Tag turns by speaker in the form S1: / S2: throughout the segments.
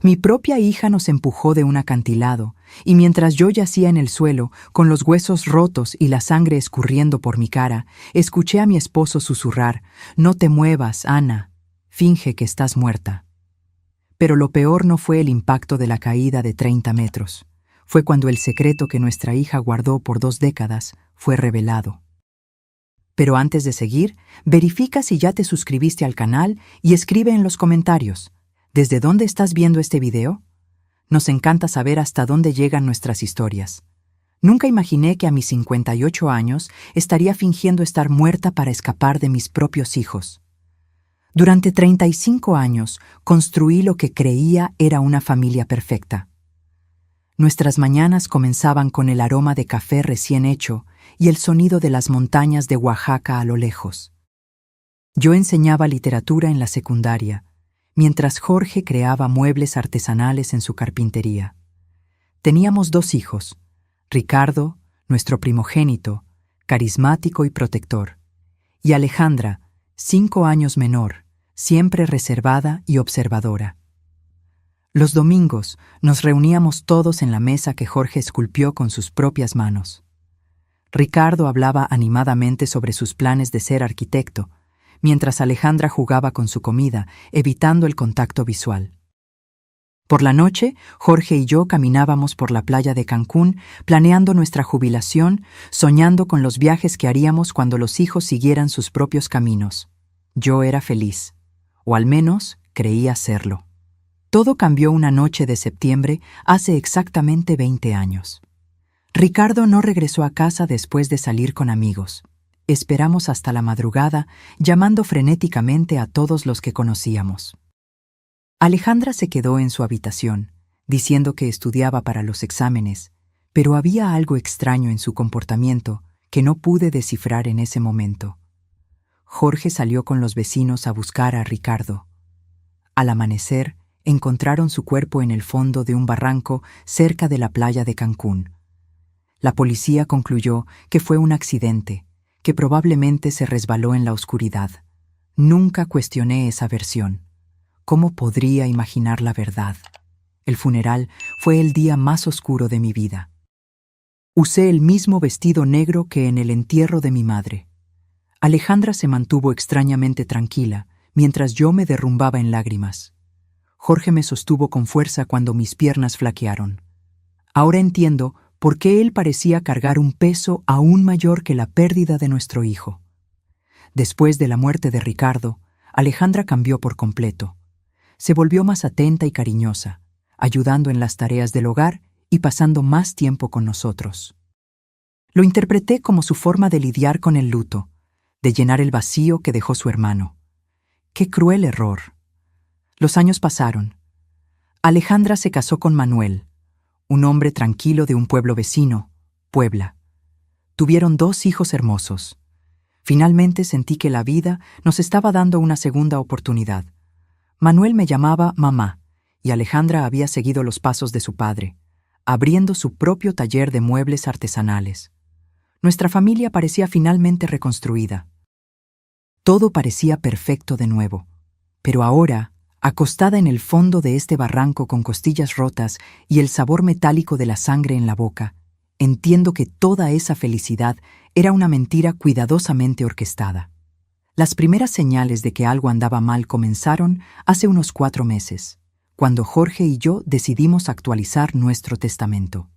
S1: Mi propia hija nos empujó de un acantilado, y mientras yo yacía en el suelo, con los huesos rotos y la sangre escurriendo por mi cara, escuché a mi esposo susurrar: «No te muevas, Ana. Finge que estás muerta». Pero lo peor no fue el impacto de la caída de 30 metros. Fue cuando el secreto que nuestra hija guardó por 2 décadas fue revelado. Pero antes de seguir, verifica si ya te suscribiste al canal y escribe en los comentarios: ¿desde dónde estás viendo este video? Nos encanta saber hasta dónde llegan nuestras historias. Nunca imaginé que a mis 58 años estaría fingiendo estar muerta para escapar de mis propios hijos. Durante 35 años construí lo que creía era una familia perfecta. Nuestras mañanas comenzaban con el aroma de café recién hecho y el sonido de las montañas de Oaxaca a lo lejos. Yo enseñaba literatura en la secundaria, mientras Jorge creaba muebles artesanales en su carpintería. Teníamos 2 hijos, Ricardo, nuestro primogénito, carismático y protector, y Alejandra, 5 años menor, siempre reservada y observadora. Los domingos nos reuníamos todos en la mesa que Jorge esculpió con sus propias manos. Ricardo hablaba animadamente sobre sus planes de ser arquitecto, mientras Alejandra jugaba con su comida, evitando el contacto visual. Por la noche, Jorge y yo caminábamos por la playa de Cancún, planeando nuestra jubilación, soñando con los viajes que haríamos cuando los hijos siguieran sus propios caminos. Yo era feliz, o al menos creía serlo. Todo cambió una noche de septiembre hace exactamente 20 años. Ricardo no regresó a casa después de salir con amigos. Esperamos hasta la madrugada, llamando frenéticamente a todos los que conocíamos. Alejandra se quedó en su habitación, diciendo que estudiaba para los exámenes, pero había algo extraño en su comportamiento que no pude descifrar en ese momento. Jorge salió con los vecinos a buscar a Ricardo. Al amanecer, encontraron su cuerpo en el fondo de un barranco cerca de la playa de Cancún. La policía concluyó que fue un accidente, que probablemente se resbaló en la oscuridad. Nunca cuestioné esa versión. ¿Cómo podría imaginar la verdad? El funeral fue el día más oscuro de mi vida. Usé el mismo vestido negro que en el entierro de mi madre. Alejandra se mantuvo extrañamente tranquila, mientras yo me derrumbaba en lágrimas. Jorge me sostuvo con fuerza cuando mis piernas flaquearon. Ahora entiendo por qué él parecía cargar un peso aún mayor que la pérdida de nuestro hijo. Después de la muerte de Ricardo, Alejandra cambió por completo. Se volvió más atenta y cariñosa, ayudando en las tareas del hogar y pasando más tiempo con nosotros. Lo interpreté como su forma de lidiar con el luto, de llenar el vacío que dejó su hermano. ¡Qué cruel error! Los años pasaron. Alejandra se casó con Manuel, un hombre tranquilo de un pueblo vecino, Puebla. Tuvieron 2 hijos hermosos. Finalmente sentí que la vida nos estaba dando una segunda oportunidad. Manuel me llamaba mamá, y Alejandra había seguido los pasos de su padre, abriendo su propio taller de muebles artesanales. Nuestra familia parecía finalmente reconstruida. Todo parecía perfecto de nuevo, pero ahora, acostada en el fondo de este barranco con costillas rotas y el sabor metálico de la sangre en la boca, entiendo que toda esa felicidad era una mentira cuidadosamente orquestada. Las primeras señales de que algo andaba mal comenzaron hace unos 4 meses, cuando Jorge y yo decidimos actualizar nuestro testamento.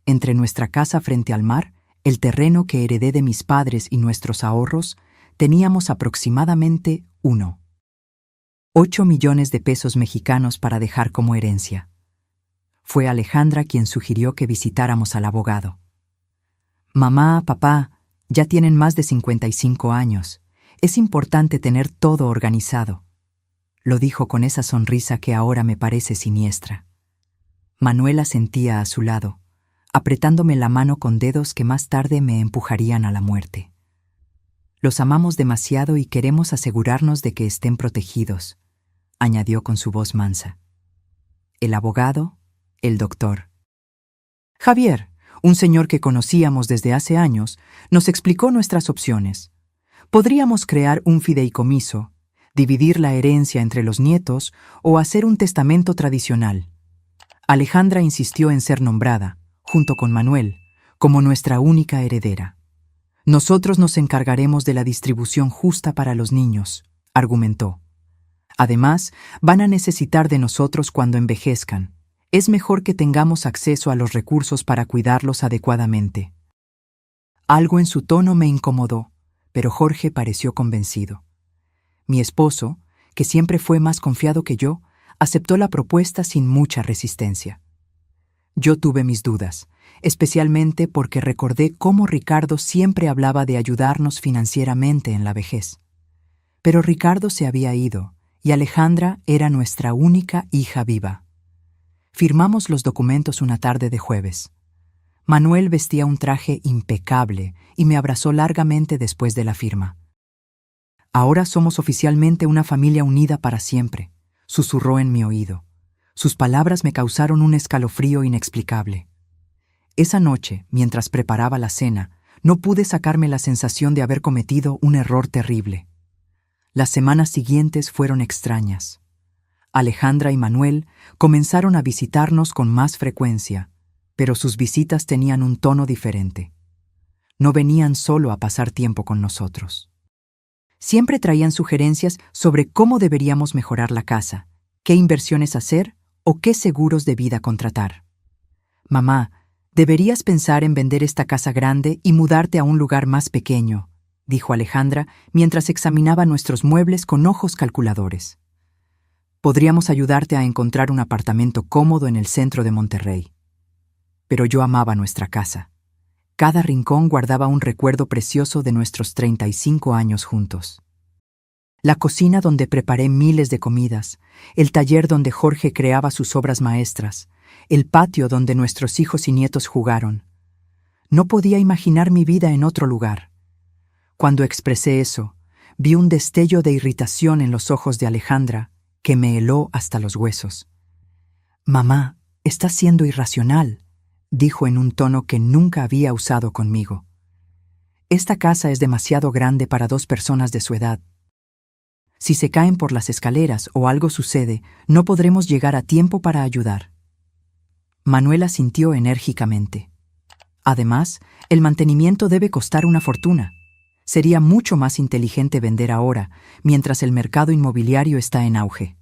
S1: Entre nuestra casa frente al mar, el terreno que heredé de mis padres y nuestros ahorros, teníamos aproximadamente 8 millones de pesos mexicanos para dejar como herencia. Fue Alejandra quien sugirió que visitáramos al abogado. Mamá, papá, ya tienen más de 55 años. Es importante tener todo organizado. Lo dijo con esa sonrisa que ahora me parece siniestra. Manuela sentía a su lado, apretándome la mano con dedos que más tarde me empujarían a la muerte. Los amamos demasiado y queremos asegurarnos de que estén protegidos, añadió con su voz mansa. El abogado, el doctor. Javier, un señor que conocíamos desde hace años, nos explicó nuestras opciones. Podríamos crear un fideicomiso, dividir la herencia entre los nietos o hacer un testamento tradicional. Alejandra insistió en ser nombrada, junto con Manuel, como nuestra única heredera. Nosotros nos encargaremos de la distribución justa para los niños, argumentó. Además, van a necesitar de nosotros cuando envejezcan. Es mejor que tengamos acceso a los recursos para cuidarlos adecuadamente. Algo en su tono me incomodó, pero Jorge pareció convencido. Mi esposo, que siempre fue más confiado que yo, aceptó la propuesta sin mucha resistencia. Yo tuve mis dudas, especialmente porque recordé cómo Ricardo siempre hablaba de ayudarnos financieramente en la vejez. Pero Ricardo se había ido, y Alejandra era nuestra única hija viva. Firmamos los documentos una tarde de jueves. Manuel vestía un traje impecable y me abrazó largamente después de la firma. Ahora somos oficialmente una familia unida para siempre, susurró en mi oído. Sus palabras me causaron un escalofrío inexplicable. Esa noche, mientras preparaba la cena, no pude sacarme la sensación de haber cometido un error terrible. Las semanas siguientes fueron extrañas. Alejandra y Manuel comenzaron a visitarnos con más frecuencia, pero sus visitas tenían un tono diferente. No venían solo a pasar tiempo con nosotros. Siempre traían sugerencias sobre cómo deberíamos mejorar la casa, qué inversiones hacer o qué seguros de vida contratar. Mamá, deberías pensar en vender esta casa grande y mudarte a un lugar más pequeño, dijo Alejandra mientras examinaba nuestros muebles con ojos calculadores. Podríamos ayudarte a encontrar un apartamento cómodo en el centro de Monterrey. Pero yo amaba nuestra casa. Cada rincón guardaba un recuerdo precioso de nuestros 35 años juntos. La cocina donde preparé miles de comidas, el taller donde Jorge creaba sus obras maestras, el patio donde nuestros hijos y nietos jugaron. No podía imaginar mi vida en otro lugar. Cuando expresé eso, vi un destello de irritación en los ojos de Alejandra que me heló hasta los huesos. «Mamá, estás siendo irracional», dijo en un tono que nunca había usado conmigo. «Esta casa es demasiado grande para 2 personas de su edad. Si se caen por las escaleras o algo sucede, no podremos llegar a tiempo para ayudar». Manuel asintió enérgicamente. «Además, el mantenimiento debe costar una fortuna. Sería mucho más inteligente vender ahora, mientras el mercado inmobiliario está en auge».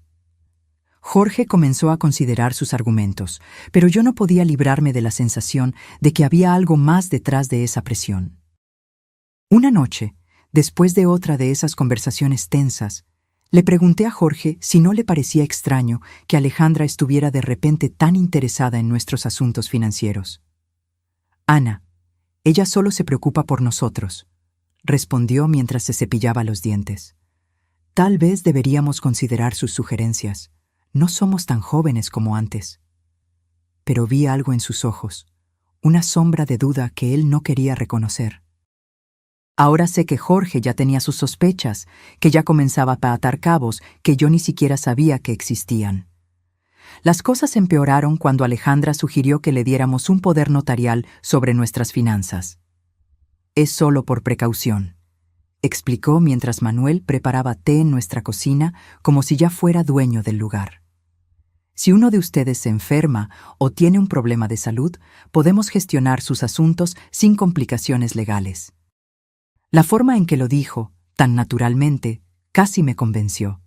S1: Jorge comenzó a considerar sus argumentos, pero yo no podía librarme de la sensación de que había algo más detrás de esa presión. Una noche, después de otra de esas conversaciones tensas, le pregunté a Jorge si no le parecía extraño que Alejandra estuviera de repente tan interesada en nuestros asuntos financieros. «Ana, ella solo se preocupa por nosotros», respondió mientras se cepillaba los dientes. «Tal vez deberíamos considerar sus sugerencias. No somos tan jóvenes como antes». Pero vi algo en sus ojos, una sombra de duda que él no quería reconocer. Ahora sé que Jorge ya tenía sus sospechas, que ya comenzaba a atar cabos que yo ni siquiera sabía que existían. Las cosas empeoraron cuando Alejandra sugirió que le diéramos un poder notarial sobre nuestras finanzas. «Es solo por precaución», explicó mientras Manuel preparaba té en nuestra cocina como si ya fuera dueño del lugar. «Si uno de ustedes se enferma o tiene un problema de salud, podemos gestionar sus asuntos sin complicaciones legales». La forma en que lo dijo, tan naturalmente, casi me convenció.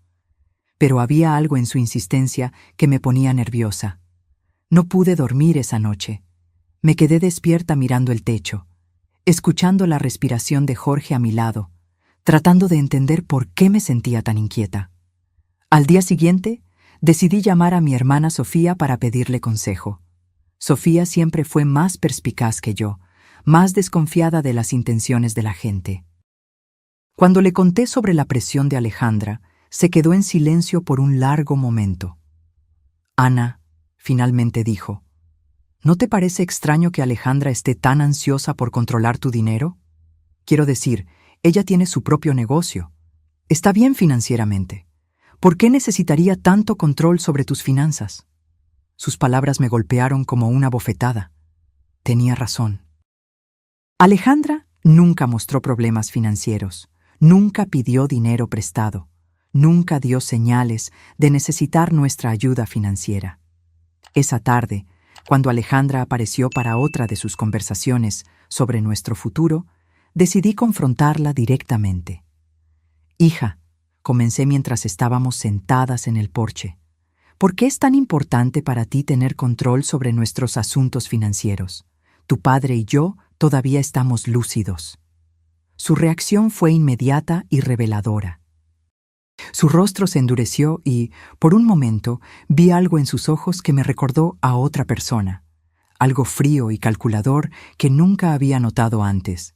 S1: Pero había algo en su insistencia que me ponía nerviosa. No pude dormir esa noche. Me quedé despierta mirando el techo, escuchando la respiración de Jorge a mi lado, tratando de entender por qué me sentía tan inquieta. Al día siguiente, decidí llamar a mi hermana Sofía para pedirle consejo. Sofía siempre fue más perspicaz que yo, más desconfiada de las intenciones de la gente. Cuando le conté sobre la presión de Alejandra, se quedó en silencio por un largo momento. «Ana», finalmente dijo, «¿no te parece extraño que Alejandra esté tan ansiosa por controlar tu dinero? Quiero decir, ella tiene su propio negocio. Está bien financieramente. ¿Por qué necesitaría tanto control sobre tus finanzas?» Sus palabras me golpearon como una bofetada. Tenía razón. Alejandra nunca mostró problemas financieros, nunca pidió dinero prestado, Nunca dio señales de necesitar nuestra ayuda financiera. Esa tarde, cuando Alejandra apareció para otra de sus conversaciones sobre nuestro futuro, decidí confrontarla directamente. «Hija», comencé mientras estábamos sentadas en el porche, «¿por qué es tan importante para ti tener control sobre nuestros asuntos financieros? Tu padre y yo todavía estamos lúcidos». Su reacción fue inmediata y reveladora. Su rostro se endureció y, por un momento, vi algo en sus ojos que me recordó a otra persona, algo frío y calculador que nunca había notado antes.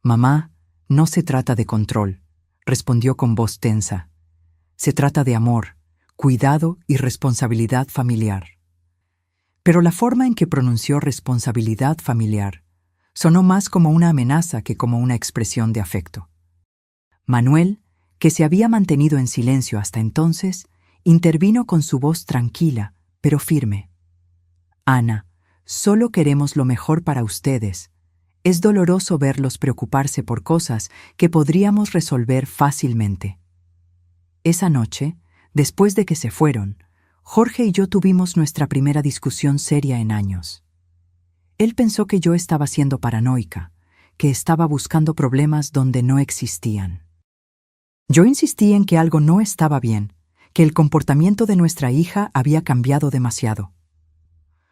S1: «Mamá, no se trata de control», respondió con voz tensa. «Se trata de amor, cuidado y responsabilidad familiar». Pero la forma en que pronunció responsabilidad familiar sonó más como una amenaza que como una expresión de afecto. Manuel, que se había mantenido en silencio hasta entonces, intervino con su voz tranquila, pero firme. «Ana, solo queremos lo mejor para ustedes. Es doloroso verlos preocuparse por cosas que podríamos resolver fácilmente». Esa noche, después de que se fueron, Jorge y yo tuvimos nuestra primera discusión seria en años. Él pensó que yo estaba siendo paranoica, que estaba buscando problemas donde no existían. Yo insistí en que algo no estaba bien, que el comportamiento de nuestra hija había cambiado demasiado.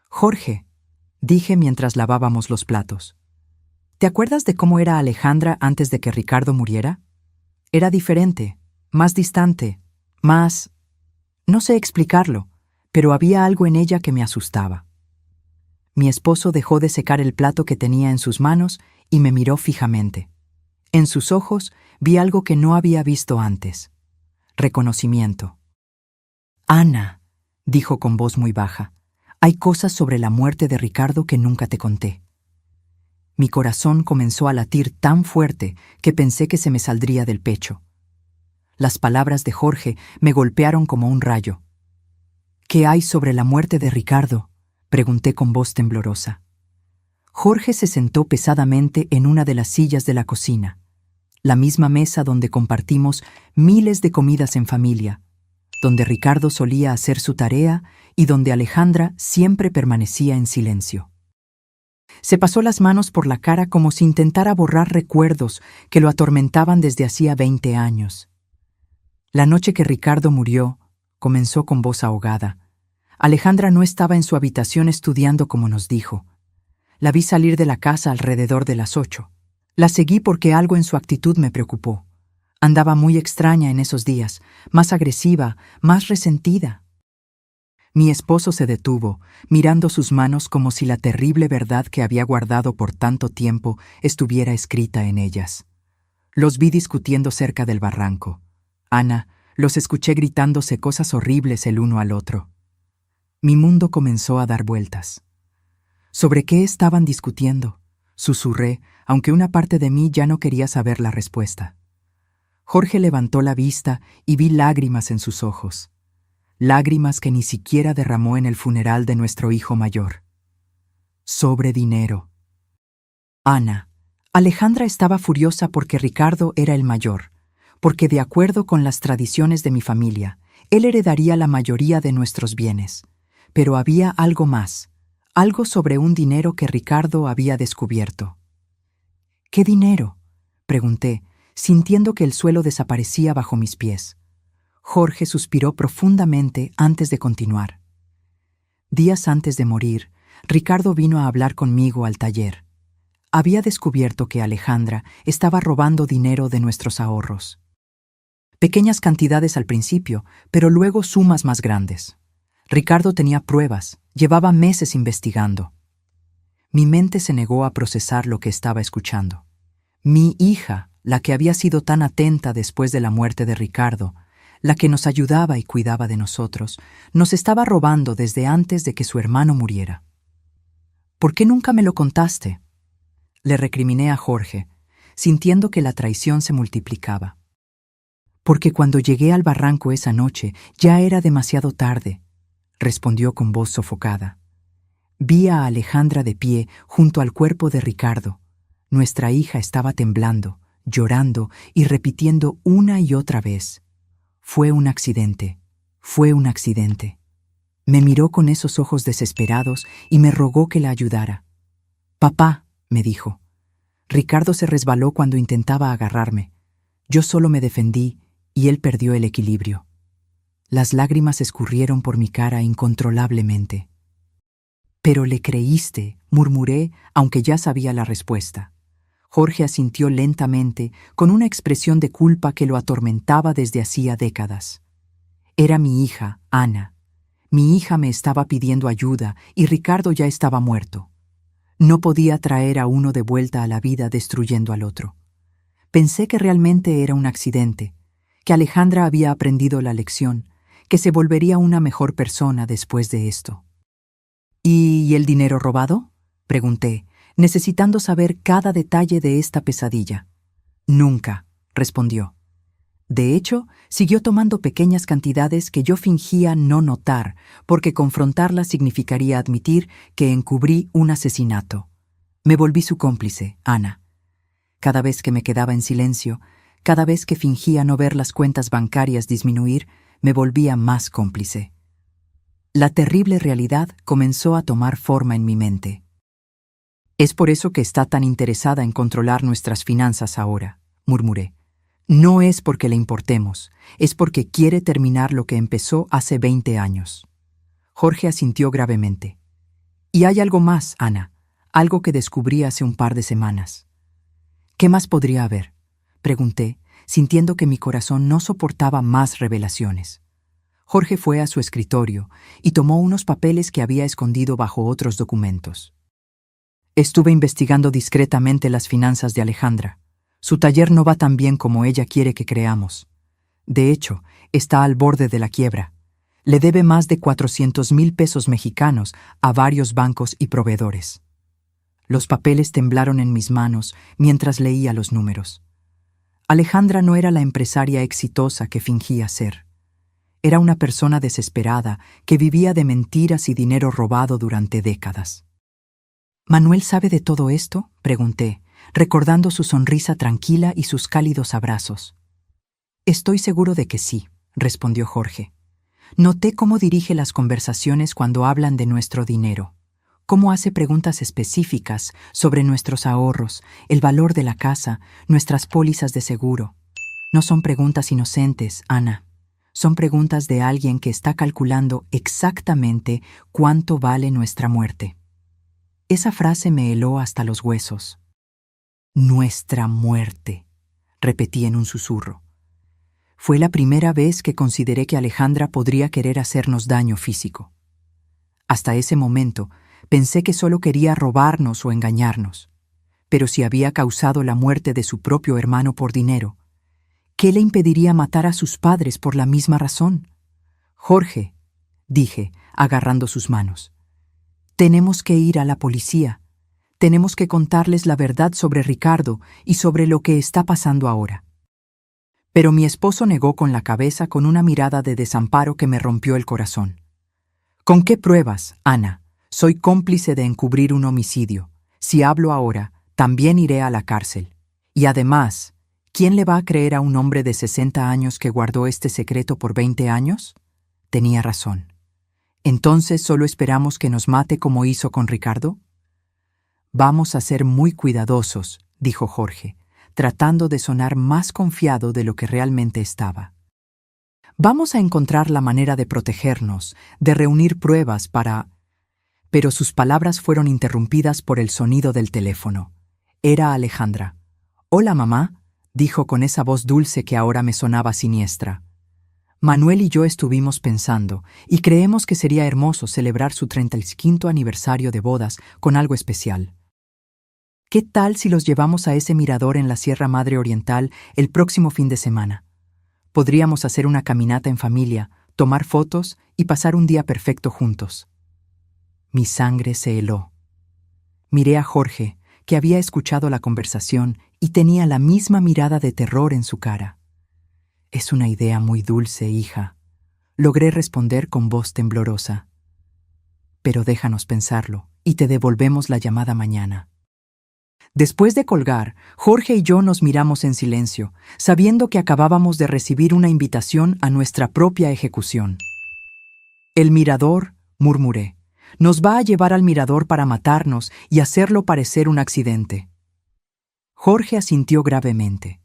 S1: «Jorge», dije mientras lavábamos los platos, «¿te acuerdas de cómo era Alejandra antes de que Ricardo muriera? Era diferente, más distante, más... no sé explicarlo, pero había algo en ella que me asustaba». Mi esposo dejó de secar el plato que tenía en sus manos y me miró fijamente. En sus ojos vi algo que no había visto antes: reconocimiento. «Ana», dijo con voz muy baja, «hay cosas sobre la muerte de Ricardo que nunca te conté». Mi corazón comenzó a latir tan fuerte que pensé que se me saldría del pecho. Las palabras de Jorge me golpearon como un rayo. «¿Qué hay sobre la muerte de Ricardo?», pregunté con voz temblorosa. Jorge se sentó pesadamente en una de las sillas de la cocina, la misma mesa donde compartimos miles de comidas en familia, donde Ricardo solía hacer su tarea y donde Alejandra siempre permanecía en silencio. Se pasó las manos por la cara como si intentara borrar recuerdos que lo atormentaban desde hacía 20 años. «La noche que Ricardo murió», comenzó con voz ahogada, «Alejandra no estaba en su habitación estudiando como nos dijo. La vi salir de la casa alrededor de las 8. La seguí porque algo en su actitud me preocupó. Andaba muy extraña en esos días, más agresiva, más resentida». Mi esposo se detuvo, mirando sus manos como si la terrible verdad que había guardado por tanto tiempo estuviera escrita en ellas. Los vi discutiendo cerca del barranco. Ana, los escuché gritándose cosas horribles el uno al otro. Mi mundo comenzó a dar vueltas. ¿Sobre qué estaban discutiendo?, susurré, aunque una parte de mí ya no quería saber la respuesta. Jorge levantó la vista y vi lágrimas en sus ojos. Lágrimas que ni siquiera derramó en el funeral de nuestro hijo mayor. «Sobre dinero». «Ana, Alejandra estaba furiosa porque Ricardo era el mayor, porque de acuerdo con las tradiciones de mi familia, él heredaría la mayoría de nuestros bienes. Pero había algo más, algo sobre un dinero que Ricardo había descubierto». «¿Qué dinero?», pregunté, sintiendo que el suelo desaparecía bajo mis pies. Jorge suspiró profundamente antes de continuar. «Días antes de morir, Ricardo vino a hablar conmigo al taller. Había descubierto que Alejandra estaba robando dinero de nuestros ahorros. Pequeñas cantidades al principio, pero luego sumas más grandes. Ricardo tenía pruebas, llevaba meses investigando». Mi mente se negó a procesar lo que estaba escuchando. Mi hija, la que había sido tan atenta después de la muerte de Ricardo, la que nos ayudaba y cuidaba de nosotros, nos estaba robando desde antes de que su hermano muriera. «¿Por qué nunca me lo contaste?», le recriminé a Jorge, sintiendo que la traición se multiplicaba. «Porque cuando llegué al barranco esa noche ya era demasiado tarde», respondió con voz sofocada. «Vi a Alejandra de pie junto al cuerpo de Ricardo. Nuestra hija estaba temblando, llorando y repitiendo una y otra vez: Fue un accidente. Fue un accidente. Me miró con esos ojos desesperados y me rogó que la ayudara. Papá, me dijo. Ricardo se resbaló cuando intentaba agarrarme. Yo solo me defendí y él perdió el equilibrio. Las lágrimas escurrieron por mi cara incontrolablemente. Pero le creíste, murmuré, aunque ya sabía la respuesta. Jorge asintió lentamente, con una expresión de culpa que lo atormentaba desde hacía décadas. Era mi hija, Ana. Mi hija me estaba pidiendo ayuda y Ricardo ya estaba muerto. No podía traer a uno de vuelta a la vida destruyendo al otro. Pensé que realmente era un accidente, que Alejandra había aprendido la lección, que se volvería una mejor persona después de esto. ¿Y el dinero robado?, pregunté, necesitando saber cada detalle de esta pesadilla. Nunca, respondió. De hecho, siguió tomando pequeñas cantidades que yo fingía no notar, porque confrontarlas significaría admitir que encubrí un asesinato. Me volví su cómplice, Ana. Cada vez que me quedaba en silencio, cada vez que fingía no ver las cuentas bancarias disminuir, me volvía más cómplice. La terrible realidad comenzó a tomar forma en mi mente. Es por eso que está tan interesada en controlar nuestras finanzas ahora, murmuré. No es porque le importemos, es porque quiere terminar lo que empezó hace 20 años. Jorge asintió gravemente. Y hay algo más, Ana, algo que descubrí hace un par de semanas. ¿Qué más podría haber?, pregunté, sintiendo que mi corazón no soportaba más revelaciones. Jorge fue a su escritorio y tomó unos papeles que había escondido bajo otros documentos. Estuve investigando discretamente las finanzas de Alejandra. Su taller no va tan bien como ella quiere que creamos. De hecho, está al borde de la quiebra. Le debe más de 400,000 pesos mexicanos a varios bancos y proveedores. Los papeles temblaron en mis manos mientras leía los números. Alejandra no era la empresaria exitosa que fingía ser. Era una persona desesperada que vivía de mentiras y dinero robado durante décadas. ¿Manuel sabe de todo esto?, pregunté, recordando su sonrisa tranquila y sus cálidos abrazos. Estoy seguro de que sí, respondió Jorge. Noté cómo dirige las conversaciones cuando hablan de nuestro dinero, cómo hace preguntas específicas sobre nuestros ahorros, el valor de la casa, nuestras pólizas de seguro. No son preguntas inocentes, Ana. Son preguntas de alguien que está calculando exactamente cuánto vale nuestra muerte. Esa frase me heló hasta los huesos. Nuestra muerte, repetí en un susurro. Fue la primera vez que consideré que Alejandra podría querer hacernos daño físico. Hasta ese momento, pensé que solo quería robarnos o engañarnos. Pero si había causado la muerte de su propio hermano por dinero, ¿qué le impediría matar a sus padres por la misma razón? Jorge, dije, agarrando sus manos, tenemos que ir a la policía. Tenemos que contarles la verdad sobre Ricardo y sobre lo que está pasando ahora. Pero mi esposo negó con la cabeza con una mirada de desamparo que me rompió el corazón. ¿Con qué pruebas, Ana? Soy cómplice de encubrir un homicidio. Si hablo ahora, también iré a la cárcel. Y además, ¿quién le va a creer a un hombre de 60 años que guardó este secreto por 20 años? Tenía razón. ¿Entonces solo esperamos que nos mate como hizo con Ricardo? Vamos a ser muy cuidadosos, dijo Jorge, tratando de sonar más confiado de lo que realmente estaba. Vamos a encontrar la manera de protegernos, de reunir pruebas para... Pero sus palabras fueron interrumpidas por el sonido del teléfono. Era Alejandra. «Hola, mamá», dijo con esa voz dulce que ahora me sonaba siniestra. Manuel y yo estuvimos pensando, y creemos que sería hermoso celebrar su 35 aniversario de bodas con algo especial. ¿Qué tal si los llevamos a ese mirador en la Sierra Madre Oriental el próximo fin de semana? Podríamos hacer una caminata en familia, tomar fotos y pasar un día perfecto juntos. Mi sangre se heló. Miré a Jorge, que había escuchado la conversación y tenía la misma mirada de terror en su cara. Es una idea muy dulce, hija, logré responder con voz temblorosa. Pero déjanos pensarlo y te devolvemos la llamada mañana. Después de colgar, Jorge y yo nos miramos en silencio, sabiendo que acabábamos de recibir una invitación a nuestra propia ejecución. El mirador, murmuré. Nos va a llevar al mirador para matarnos y hacerlo parecer un accidente. Jorge asintió gravemente.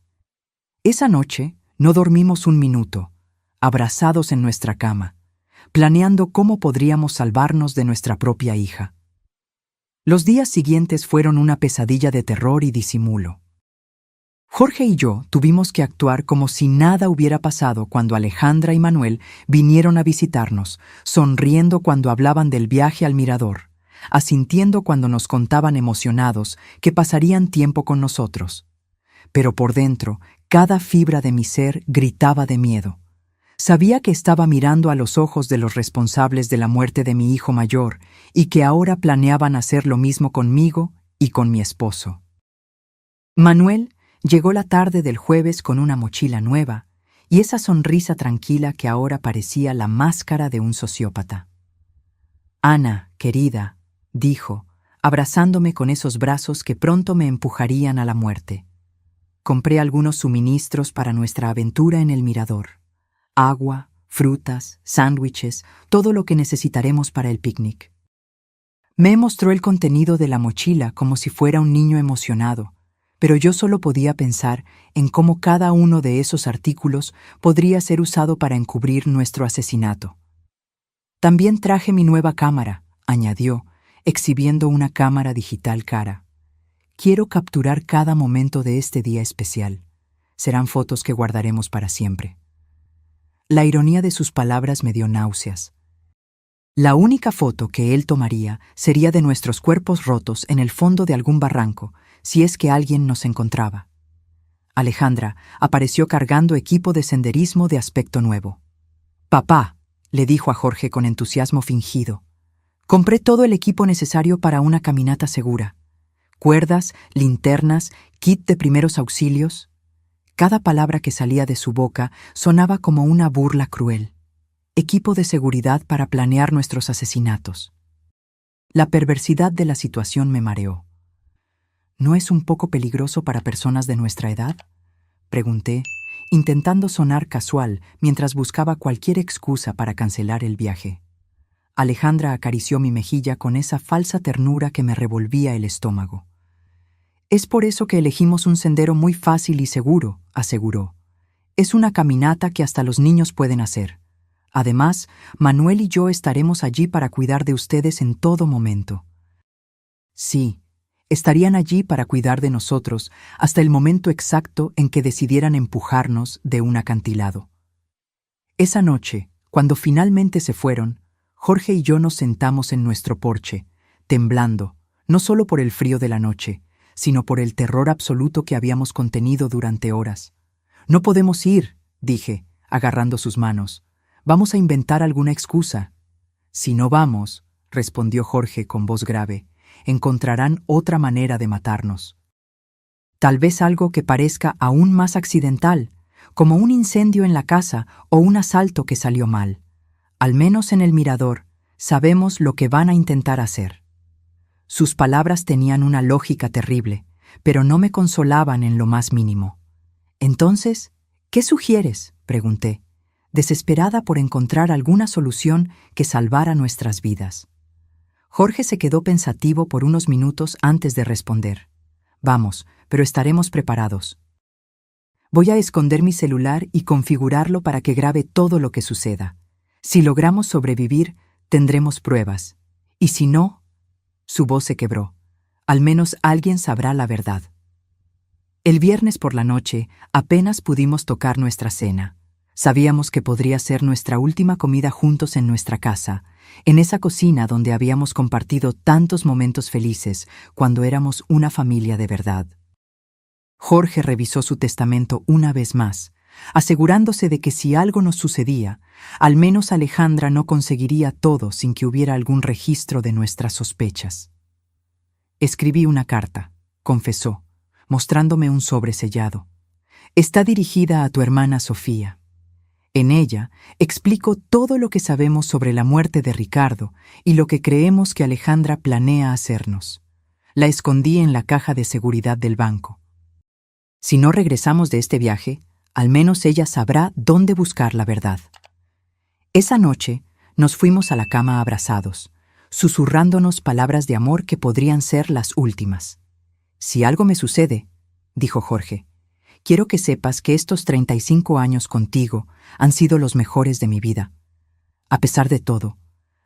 S1: Esa noche no dormimos un minuto, abrazados en nuestra cama, planeando cómo podríamos salvarnos de nuestra propia hija. Los días siguientes fueron una pesadilla de terror y disimulo. Jorge y yo tuvimos que actuar como si nada hubiera pasado cuando Alejandra y Manuel vinieron a visitarnos, sonriendo cuando hablaban del viaje al mirador, asintiendo cuando nos contaban emocionados que pasarían tiempo con nosotros. Pero por dentro, cada fibra de mi ser gritaba de miedo. Sabía que estaba mirando a los ojos de los responsables de la muerte de mi hijo mayor y que ahora planeaban hacer lo mismo conmigo y con mi esposo. Manuel llegó la tarde del jueves con una mochila nueva y esa sonrisa tranquila que ahora parecía la máscara de un sociópata. «Ana, querida», dijo, abrazándome con esos brazos que pronto me empujarían a la muerte. Compré algunos suministros para nuestra aventura en el mirador. Agua, frutas, sándwiches, todo lo que necesitaremos para el picnic. Me mostró el contenido de la mochila como si fuera un niño emocionado, pero yo solo podía pensar en cómo cada uno de esos artículos podría ser usado para encubrir nuestro asesinato. También traje mi nueva cámara, añadió, exhibiendo una cámara digital cara. Quiero capturar cada momento de este día especial. Serán fotos que guardaremos para siempre. La ironía de sus palabras me dio náuseas. La única foto que él tomaría sería de nuestros cuerpos rotos en el fondo de algún barranco, si es que alguien nos encontraba. Alejandra apareció cargando equipo de senderismo de aspecto nuevo. «Papá», le dijo a Jorge con entusiasmo fingido, «compré todo el equipo necesario para una caminata segura. Cuerdas, linternas, kit de primeros auxilios». Cada palabra que salía de su boca sonaba como una burla cruel. Equipo de seguridad para planear nuestros asesinatos. La perversidad de la situación me mareó. ¿No es un poco peligroso para personas de nuestra edad?, pregunté, intentando sonar casual mientras buscaba cualquier excusa para cancelar el viaje. Alejandra acarició mi mejilla con esa falsa ternura que me revolvía el estómago. «Es por eso que elegimos un sendero muy fácil y seguro», aseguró. «Es una caminata que hasta los niños pueden hacer. Además, Manuel y yo estaremos allí para cuidar de ustedes en todo momento». Sí, estarían allí para cuidar de nosotros hasta el momento exacto en que decidieran empujarnos de un acantilado. Esa noche, cuando finalmente se fueron, Jorge y yo nos sentamos en nuestro porche, temblando, no solo por el frío de la noche, sino por el terror absoluto que habíamos contenido durante horas. «No podemos ir», dije, agarrando sus manos. «Vamos a inventar alguna excusa». «Si no vamos», respondió Jorge con voz grave, «encontrarán otra manera de matarnos. Tal vez algo que parezca aún más accidental, como un incendio en la casa o un asalto que salió mal. Al menos en el mirador, sabemos lo que van a intentar hacer». Sus palabras tenían una lógica terrible, pero no me consolaban en lo más mínimo. «Entonces, ¿qué sugieres?», pregunté, desesperada por encontrar alguna solución que salvara nuestras vidas. Jorge se quedó pensativo por unos minutos antes de responder. «Vamos, pero estaremos preparados. Voy a esconder mi celular y configurarlo para que grabe todo lo que suceda. Si logramos sobrevivir, tendremos pruebas. Y si no...» Su voz se quebró. «Al menos alguien sabrá la verdad». El viernes por la noche apenas pudimos tocar nuestra cena. Sabíamos que podría ser nuestra última comida juntos en nuestra casa, en esa cocina donde habíamos compartido tantos momentos felices cuando éramos una familia de verdad. Jorge revisó su testamento una vez más, asegurándose de que si algo nos sucedía, al menos Alejandra no conseguiría todo sin que hubiera algún registro de nuestras sospechas. «Escribí una carta», confesó, mostrándome un sobre sellado. «Está dirigida a tu hermana Sofía. En ella explico todo lo que sabemos sobre la muerte de Ricardo y lo que creemos que Alejandra planea hacernos. La escondí en la caja de seguridad del banco. Si no regresamos de este viaje, al menos ella sabrá dónde buscar la verdad. Esa noche nos fuimos a la cama abrazados, susurrándonos palabras de amor que podrían ser las últimas. Si algo me sucede, dijo Jorge, quiero que sepas que estos 35 años contigo han sido los mejores de mi vida. A pesar de todo,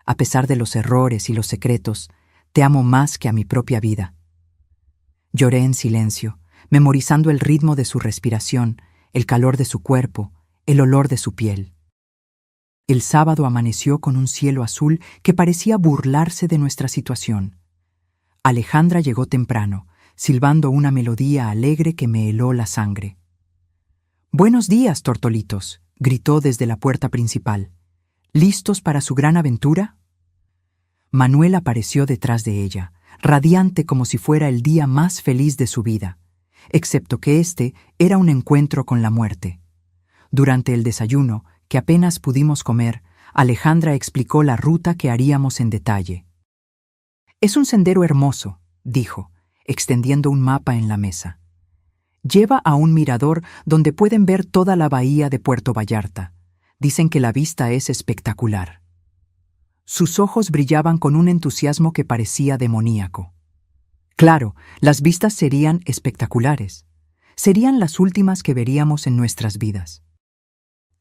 S1: a pesar de los errores y los secretos, te amo más que a mi propia vida. Lloré en silencio, memorizando el ritmo de su respiración, el calor de su cuerpo, el olor de su piel. El sábado amaneció con un cielo azul que parecía burlarse de nuestra situación. Alejandra llegó temprano, silbando una melodía alegre que me heló la sangre. «Buenos días, tortolitos», gritó desde la puerta principal. «¿Listos para su gran aventura?» Manuel apareció detrás de ella, radiante como si fuera el día más feliz de su vida, excepto que este era un encuentro con la muerte. Durante el desayuno, que apenas pudimos comer, Alejandra explicó la ruta que haríamos en detalle. «Es un sendero hermoso», dijo, extendiendo un mapa en la mesa. «Lleva a un mirador donde pueden ver toda la bahía de Puerto Vallarta. Dicen que la vista es espectacular». Sus ojos brillaban con un entusiasmo que parecía demoníaco. Claro, las vistas serían espectaculares. Serían las últimas que veríamos en nuestras vidas.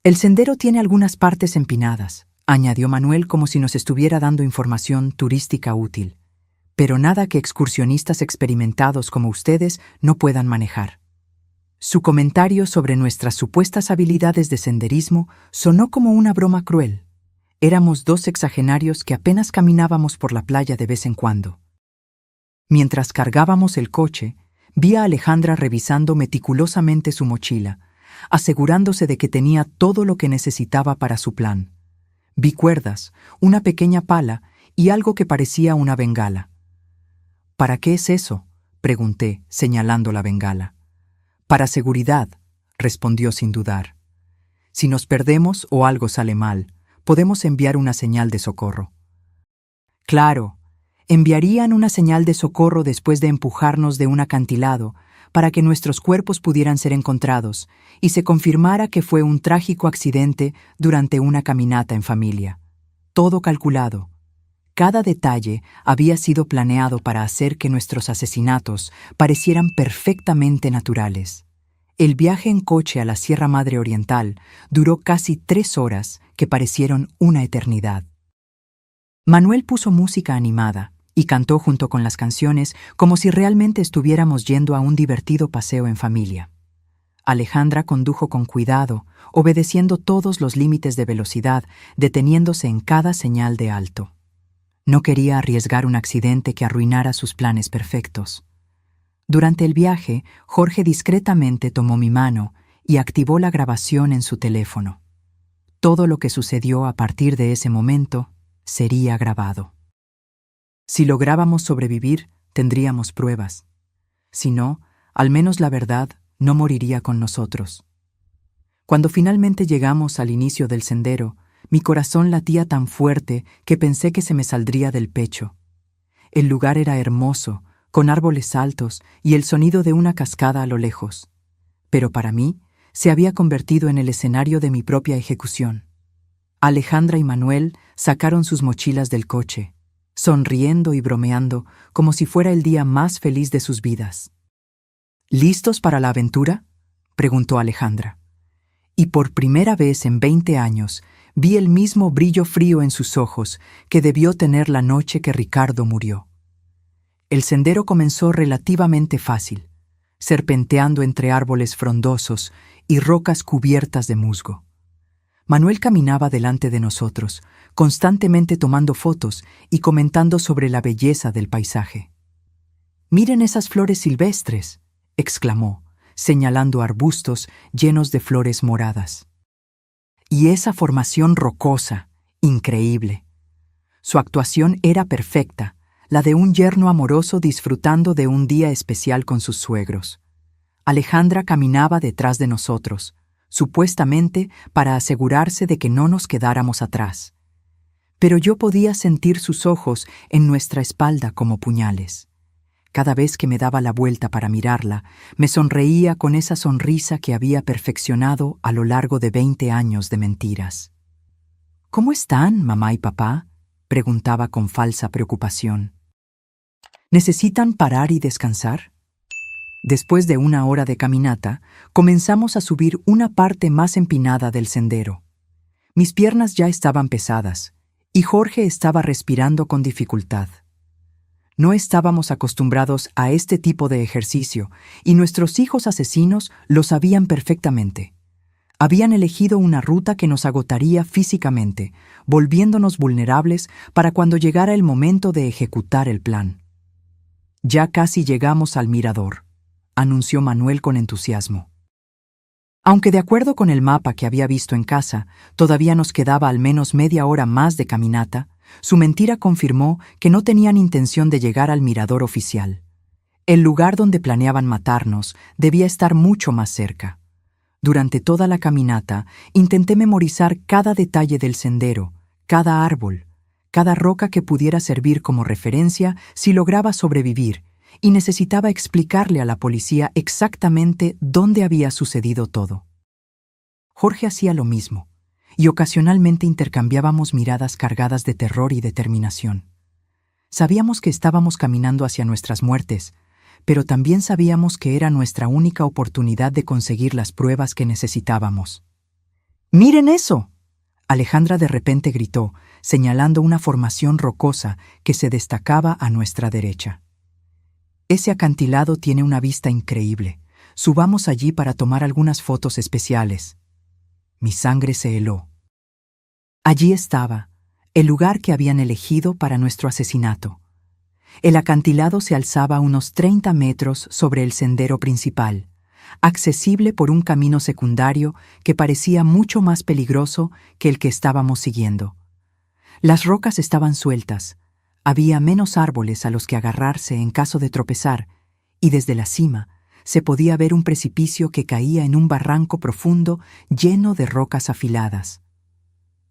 S1: «El sendero tiene algunas partes empinadas», añadió Manuel como si nos estuviera dando información turística útil, «pero nada que excursionistas experimentados como ustedes no puedan manejar». Su comentario sobre nuestras supuestas habilidades de senderismo sonó como una broma cruel. Éramos dos sexagenarios que apenas caminábamos por la playa de vez en cuando. Mientras cargábamos el coche, vi a Alejandra revisando meticulosamente su mochila, asegurándose de que tenía todo lo que necesitaba para su plan. Vi cuerdas, una pequeña pala y algo que parecía una bengala. «¿Para qué es eso?», pregunté, señalando la bengala. «Para seguridad», respondió sin dudar. «Si nos perdemos o algo sale mal, podemos enviar una señal de socorro». Claro, enviarían una señal de socorro después de empujarnos de un acantilado para que nuestros cuerpos pudieran ser encontrados y se confirmara que fue un trágico accidente durante una caminata en familia. Todo calculado. Cada detalle había sido planeado para hacer que nuestros asesinatos parecieran perfectamente naturales. El viaje en coche a la Sierra Madre Oriental duró casi 3 horas que parecieron una eternidad. Manuel puso música animada y cantó junto con las canciones como si realmente estuviéramos yendo a un divertido paseo en familia. Alejandra condujo con cuidado, obedeciendo todos los límites de velocidad, deteniéndose en cada señal de alto. No quería arriesgar un accidente que arruinara sus planes perfectos. Durante el viaje, Jorge discretamente tomó mi mano y activó la grabación en su teléfono. Todo lo que sucedió a partir de ese momento sería grabado. Si lográbamos sobrevivir, tendríamos pruebas. Si no, al menos la verdad no moriría con nosotros. Cuando finalmente llegamos al inicio del sendero, mi corazón latía tan fuerte que pensé que se me saldría del pecho. El lugar era hermoso, con árboles altos y el sonido de una cascada a lo lejos. Pero para mí, se había convertido en el escenario de mi propia ejecución. Alejandra y Manuel sacaron sus mochilas del coche, sonriendo y bromeando como si fuera el día más feliz de sus vidas. «¿Listos para la aventura?», preguntó Alejandra. Y por primera vez en 20 años vi el mismo brillo frío en sus ojos que debió tener la noche que Ricardo murió. El sendero comenzó relativamente fácil, serpenteando entre árboles frondosos y rocas cubiertas de musgo. Manuel caminaba delante de nosotros, constantemente tomando fotos y comentando sobre la belleza del paisaje. «Miren esas flores silvestres», exclamó, señalando arbustos llenos de flores moradas. «Y esa formación rocosa, increíble». Su actuación era perfecta, la de un yerno amoroso disfrutando de un día especial con sus suegros. Alejandra caminaba detrás de nosotros, supuestamente para asegurarse de que no nos quedáramos atrás. Pero yo podía sentir sus ojos en nuestra espalda como puñales. Cada vez que me daba la vuelta para mirarla, me sonreía con esa sonrisa que había perfeccionado a lo largo de 20 años de mentiras. ¿Cómo están, mamá y papá?, preguntaba con falsa preocupación. ¿Necesitan parar y descansar? Después de 1 hora de caminata, comenzamos a subir una parte más empinada del sendero. Mis piernas ya estaban pesadas, y Jorge estaba respirando con dificultad. No estábamos acostumbrados a este tipo de ejercicio, y nuestros hijos asesinos lo sabían perfectamente. Habían elegido una ruta que nos agotaría físicamente, volviéndonos vulnerables para cuando llegara el momento de ejecutar el plan. Ya casi llegamos al mirador, anunció Manuel con entusiasmo. Aunque de acuerdo con el mapa que había visto en casa, todavía nos quedaba al menos media hora más de caminata, su mentira confirmó que no tenían intención de llegar al mirador oficial. El lugar donde planeaban matarnos debía estar mucho más cerca. Durante toda la caminata, intenté memorizar cada detalle del sendero, cada árbol, cada roca que pudiera servir como referencia si lograba sobrevivir, y necesitaba explicarle a la policía exactamente dónde había sucedido todo. Jorge hacía lo mismo, y ocasionalmente intercambiábamos miradas cargadas de terror y determinación. Sabíamos que estábamos caminando hacia nuestras muertes, pero también sabíamos que era nuestra única oportunidad de conseguir las pruebas que necesitábamos. ¡Miren eso!, Alejandra de repente gritó, señalando una formación rocosa que se destacaba a nuestra derecha. Ese acantilado tiene una vista increíble. Subamos allí para tomar algunas fotos especiales. Mi sangre se heló. Allí estaba, el lugar que habían elegido para nuestro asesinato. El acantilado se alzaba a unos 30 metros sobre el sendero principal, accesible por un camino secundario que parecía mucho más peligroso que el que estábamos siguiendo. Las rocas estaban sueltas, había menos árboles a los que agarrarse en caso de tropezar, y desde la cima se podía ver un precipicio que caía en un barranco profundo lleno de rocas afiladas.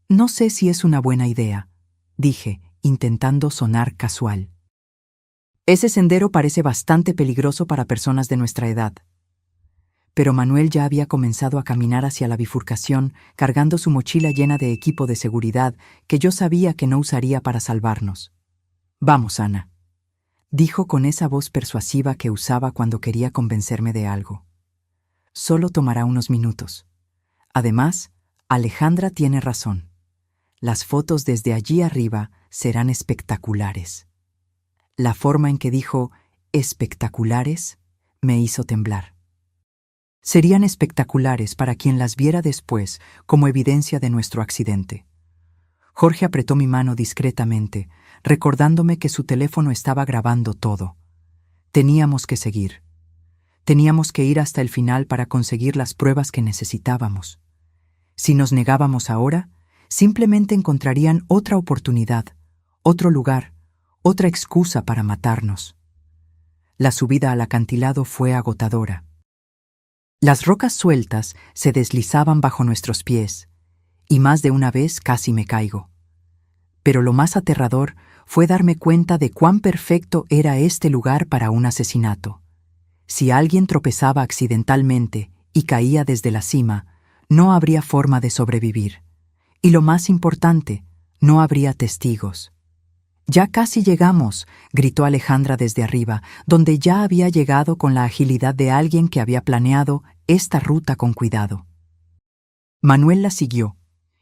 S1: No sé si es una buena idea, dije, intentando sonar casual. Ese sendero parece bastante peligroso para personas de nuestra edad. Pero Manuel ya había comenzado a caminar hacia la bifurcación, cargando su mochila llena de equipo de seguridad que yo sabía que no usaría para salvarnos. «Vamos, Ana», dijo con esa voz persuasiva que usaba cuando quería convencerme de algo. «Solo tomará unos minutos. Además, Alejandra tiene razón. Las fotos desde allí arriba serán espectaculares». La forma en que dijo «espectaculares» me hizo temblar. Serían espectaculares para quien las viera después como evidencia de nuestro accidente. Jorge apretó mi mano discretamente, recordándome que su teléfono estaba grabando todo. Teníamos que seguir. Teníamos que ir hasta el final para conseguir las pruebas que necesitábamos. Si nos negábamos ahora, simplemente encontrarían otra oportunidad, otro lugar, otra excusa para matarnos. La subida al acantilado fue agotadora. Las rocas sueltas se deslizaban bajo nuestros pies, y más de una vez casi me caigo. Pero lo más aterrador fue darme cuenta de cuán perfecto era este lugar para un asesinato. Si alguien tropezaba accidentalmente y caía desde la cima, no habría forma de sobrevivir. Y lo más importante, no habría testigos. «Ya casi llegamos», gritó Alejandra desde arriba, donde ya había llegado con la agilidad de alguien que había planeado esta ruta con cuidado. Manuel la siguió,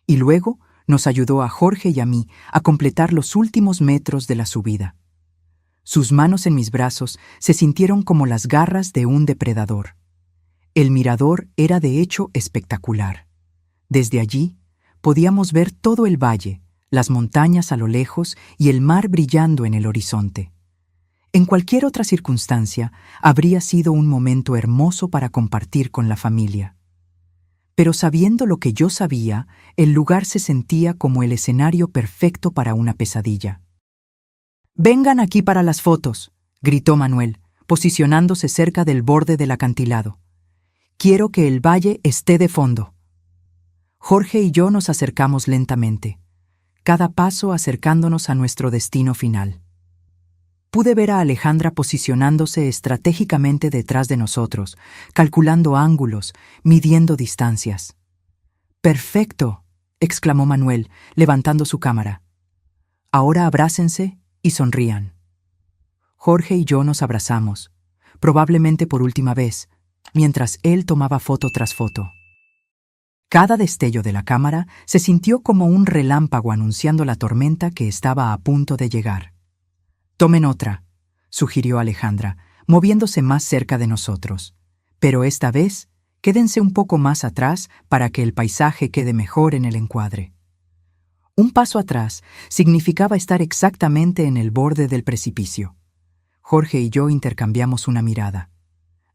S1: y luego nos ayudó a Jorge y a mí a completar los últimos metros de la subida. Sus manos en mis brazos se sintieron como las garras de un depredador. El mirador era de hecho espectacular. Desde allí podíamos ver todo el valle, las montañas a lo lejos y el mar brillando en el horizonte. En cualquier otra circunstancia, habría sido un momento hermoso para compartir con la familia. Pero sabiendo lo que yo sabía, el lugar se sentía como el escenario perfecto para una pesadilla. «Vengan aquí para las fotos», gritó Manuel, posicionándose cerca del borde del acantilado. «Quiero que el valle esté de fondo». Jorge y yo nos acercamos lentamente, cada paso acercándonos a nuestro destino final. Pude ver a Alejandra posicionándose estratégicamente detrás de nosotros, calculando ángulos, midiendo distancias. «¡Perfecto!», exclamó Manuel, levantando su cámara. «Ahora abrácense y sonrían». Jorge y yo nos abrazamos, probablemente por última vez, mientras él tomaba foto tras foto. Cada destello de la cámara se sintió como un relámpago anunciando la tormenta que estaba a punto de llegar. «Tomen otra», sugirió Alejandra, moviéndose más cerca de nosotros. «Pero esta vez, quédense un poco más atrás para que el paisaje quede mejor en el encuadre». Un paso atrás significaba estar exactamente en el borde del precipicio. Jorge y yo intercambiamos una mirada.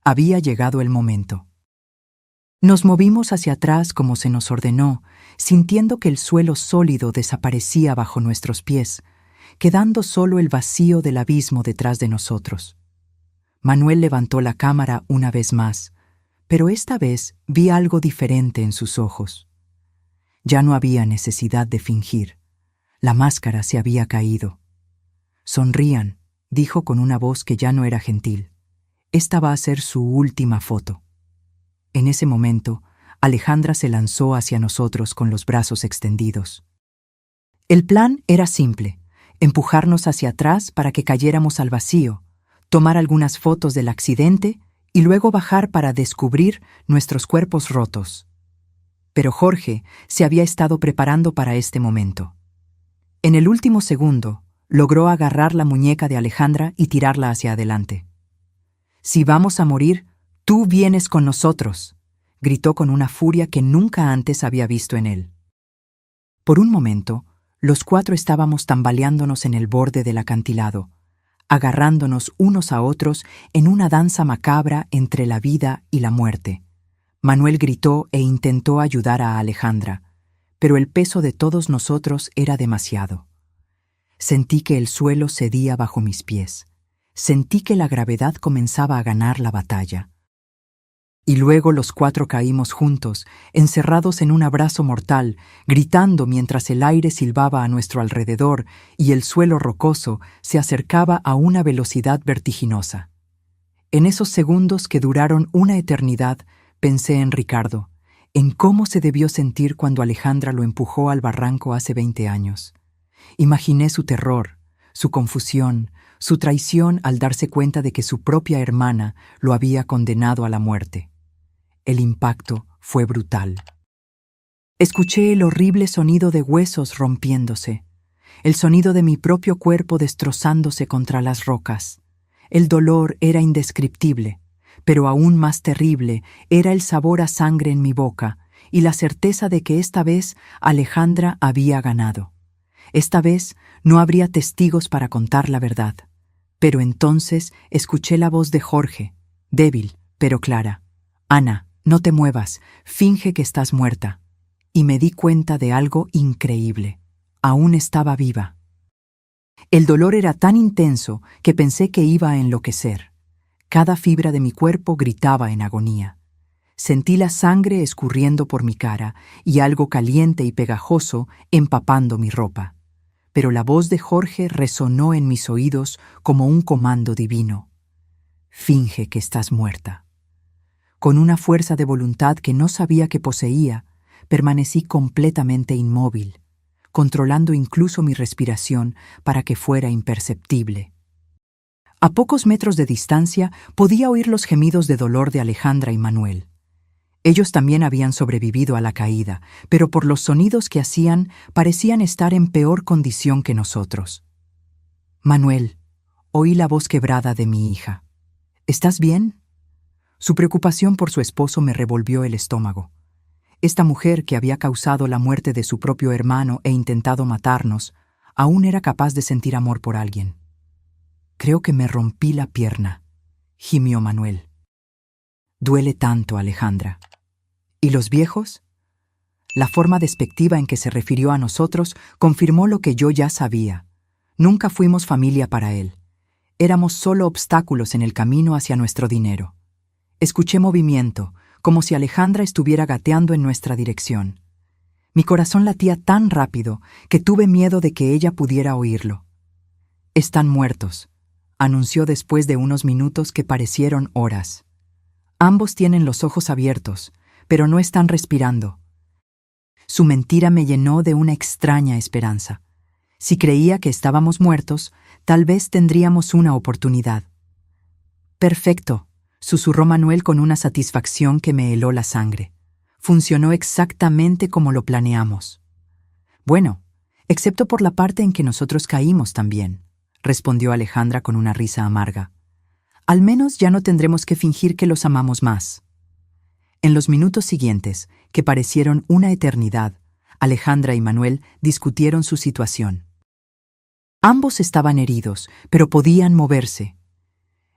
S1: Había llegado el momento. Nos movimos hacia atrás como se nos ordenó, sintiendo que el suelo sólido desaparecía bajo nuestros pies, quedando solo el vacío del abismo detrás de nosotros. Manuel levantó la cámara una vez más, pero esta vez vi algo diferente en sus ojos. Ya no había necesidad de fingir. La máscara se había caído. «Sonrían», dijo con una voz que ya no era gentil. «Esta va a ser su última foto». En ese momento, Alejandra se lanzó hacia nosotros con los brazos extendidos. El plan era simple: empujarnos hacia atrás para que cayéramos al vacío, tomar algunas fotos del accidente y luego bajar para descubrir nuestros cuerpos rotos. Pero Jorge se había estado preparando para este momento. En el último segundo, logró agarrar la muñeca de Alejandra y tirarla hacia adelante. «Si vamos a morir, tú vienes con nosotros», gritó con una furia que nunca antes había visto en él. Por un momento, los cuatro estábamos tambaleándonos en el borde del acantilado, agarrándonos unos a otros en una danza macabra entre la vida y la muerte. Manuel gritó e intentó ayudar a Alejandra, pero el peso de todos nosotros era demasiado. Sentí que el suelo cedía bajo mis pies. Sentí que la gravedad comenzaba a ganar la batalla. Y luego los cuatro caímos juntos, encerrados en un abrazo mortal, gritando mientras el aire silbaba a nuestro alrededor y el suelo rocoso se acercaba a una velocidad vertiginosa. En esos segundos que duraron una eternidad, pensé en Ricardo, en cómo se debió sentir cuando Alejandra lo empujó al barranco hace 20 años. Imaginé su terror, su confusión, su traición al darse cuenta de que su propia hermana lo había condenado a la muerte. El impacto fue brutal. Escuché el horrible sonido de huesos rompiéndose, el sonido de mi propio cuerpo destrozándose contra las rocas. El dolor era indescriptible, pero aún más terrible era el sabor a sangre en mi boca y la certeza de que esta vez Alejandra había ganado. Esta vez no habría testigos para contar la verdad. Pero entonces escuché la voz de Jorge, débil pero clara. «Ana, no te muevas, finge que estás muerta». Y me di cuenta de algo increíble. Aún estaba viva. El dolor era tan intenso que pensé que iba a enloquecer. Cada fibra de mi cuerpo gritaba en agonía. Sentí la sangre escurriendo por mi cara y algo caliente y pegajoso empapando mi ropa. Pero la voz de Jorge resonó en mis oídos como un comando divino. «Finge que estás muerta». Con una fuerza de voluntad que no sabía que poseía, permanecí completamente inmóvil, controlando incluso mi respiración para que fuera imperceptible. A pocos metros de distancia podía oír los gemidos de dolor de Alejandra y Manuel. Ellos también habían sobrevivido a la caída, pero por los sonidos que hacían parecían estar en peor condición que nosotros. «Manuel», oí la voz quebrada de mi hija. «¿Estás bien?». Su preocupación por su esposo me revolvió el estómago. Esta mujer que había causado la muerte de su propio hermano e intentado matarnos, aún era capaz de sentir amor por alguien. «Creo que me rompí la pierna», gimió Manuel. «Duele tanto, Alejandra». «¿Y los viejos?». La forma despectiva en que se refirió a nosotros confirmó lo que yo ya sabía. Nunca fuimos familia para él. Éramos solo obstáculos en el camino hacia nuestro dinero. Escuché movimiento, como si Alejandra estuviera gateando en nuestra dirección. Mi corazón latía tan rápido que tuve miedo de que ella pudiera oírlo. «Están muertos», anunció después de unos minutos que parecieron horas. Ambos tienen los ojos abiertos, pero no están respirando. Su mentira me llenó de una extraña esperanza. Si creía que estábamos muertos, tal vez tendríamos una oportunidad. Perfecto, susurró Manuel con una satisfacción que me heló la sangre. Funcionó exactamente como lo planeamos. Bueno, excepto por la parte en que nosotros caímos también, respondió Alejandra con una risa amarga. Al menos ya no tendremos que fingir que los amamos más. En los minutos siguientes, que parecieron una eternidad, Alejandra y Manuel discutieron su situación. Ambos estaban heridos, pero podían moverse.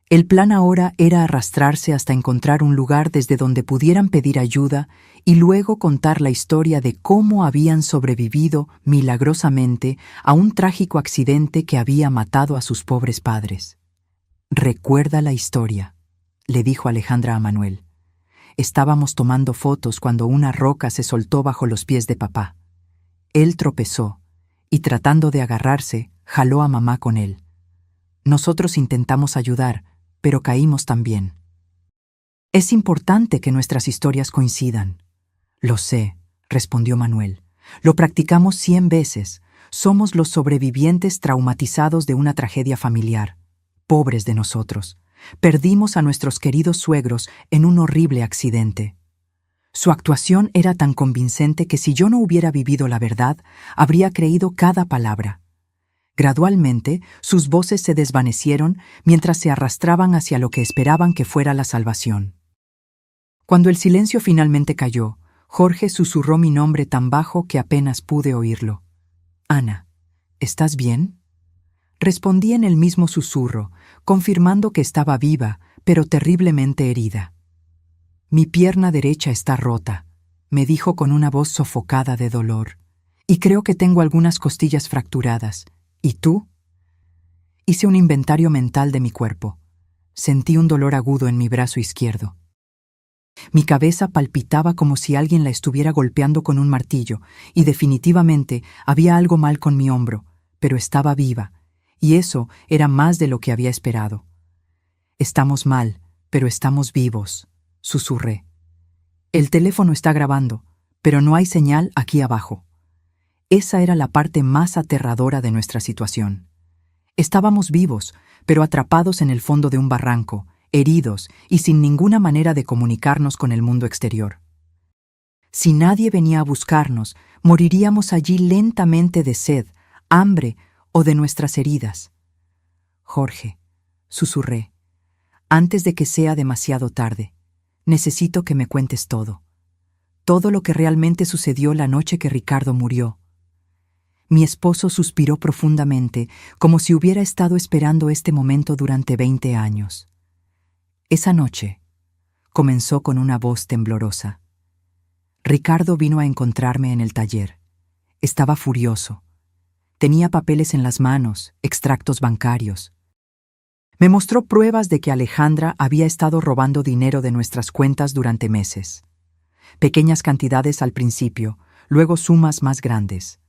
S1: El plan ahora era arrastrarse hasta encontrar un lugar desde donde pudieran pedir ayuda y luego contar la historia de cómo habían sobrevivido milagrosamente a un trágico accidente que había matado a sus pobres padres. «Recuerda la historia», le dijo Alejandra a Manuel. «Estábamos tomando fotos cuando una roca se soltó bajo los pies de papá. Él tropezó y, tratando de agarrarse, jaló a mamá con él. Nosotros intentamos ayudar, pero caímos también. Es importante que nuestras historias coincidan». «Lo sé», respondió Manuel. «Lo practicamos 100 veces. Somos los sobrevivientes traumatizados de una tragedia familiar. Pobres de nosotros. Perdimos a nuestros queridos suegros en un horrible accidente». Su actuación era tan convincente que si yo no hubiera vivido la verdad, habría creído cada palabra. Gradualmente, sus voces se desvanecieron mientras se arrastraban hacia lo que esperaban que fuera la salvación. Cuando el silencio finalmente cayó, Jorge susurró mi nombre tan bajo que apenas pude oírlo. «Ana, ¿estás bien?». Respondí en el mismo susurro, confirmando que estaba viva, pero terriblemente herida. «Mi pierna derecha está rota», me dijo con una voz sofocada de dolor. «Y creo que tengo algunas costillas fracturadas. ¿Y tú?». Hice un inventario mental de mi cuerpo. Sentí un dolor agudo en mi brazo izquierdo. Mi cabeza palpitaba como si alguien la estuviera golpeando con un martillo, y definitivamente había algo mal con mi hombro, pero estaba viva, y eso era más de lo que había esperado. «Estamos mal, pero estamos vivos», susurré. «El teléfono está grabando, pero no hay señal aquí abajo». Esa era la parte más aterradora de nuestra situación. Estábamos vivos, pero atrapados en el fondo de un barranco, heridos y sin ninguna manera de comunicarnos con el mundo exterior. Si nadie venía a buscarnos, moriríamos allí lentamente de sed, hambre o de nuestras heridas. «Jorge», susurré, «antes de que sea demasiado tarde, necesito que me cuentes todo. Todo lo que realmente sucedió la noche que Ricardo murió». Mi esposo suspiró profundamente, como si hubiera estado esperando este momento durante 20 años. «Esa noche», comenzó con una voz temblorosa, «Ricardo vino a encontrarme en el taller. Estaba furioso. Tenía papeles en las manos, extractos bancarios. Me mostró pruebas de que Alejandra había estado robando dinero de nuestras cuentas durante meses. Pequeñas cantidades al principio, luego sumas más grandes.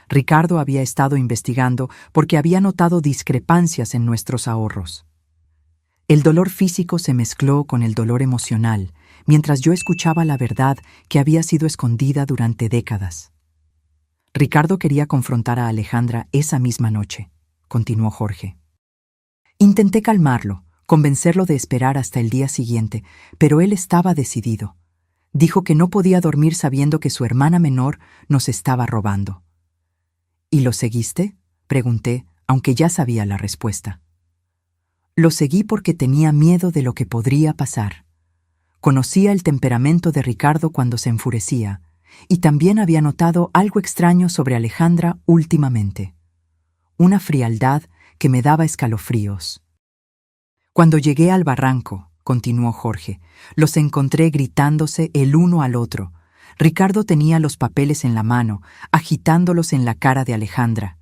S1: Ricardo había estado investigando porque había notado discrepancias en nuestros ahorros. El dolor físico se mezcló con el dolor emocional, mientras yo escuchaba la verdad que había sido escondida durante décadas. Ricardo quería confrontar a Alejandra esa misma noche, continuó Jorge. Intenté calmarlo, convencerlo de esperar hasta el día siguiente, pero él estaba decidido. Dijo que no podía dormir sabiendo que su hermana menor nos estaba robando. «¿Y lo seguiste?», pregunté, aunque ya sabía la respuesta. «Lo seguí porque tenía miedo de lo que podría pasar. Conocía el temperamento de Ricardo cuando se enfurecía, y también había notado algo extraño sobre Alejandra últimamente. Una frialdad que me daba escalofríos. Cuando llegué al barranco», continuó Jorge, «los encontré gritándose el uno al otro. Ricardo tenía los papeles en la mano, agitándolos en la cara de Alejandra.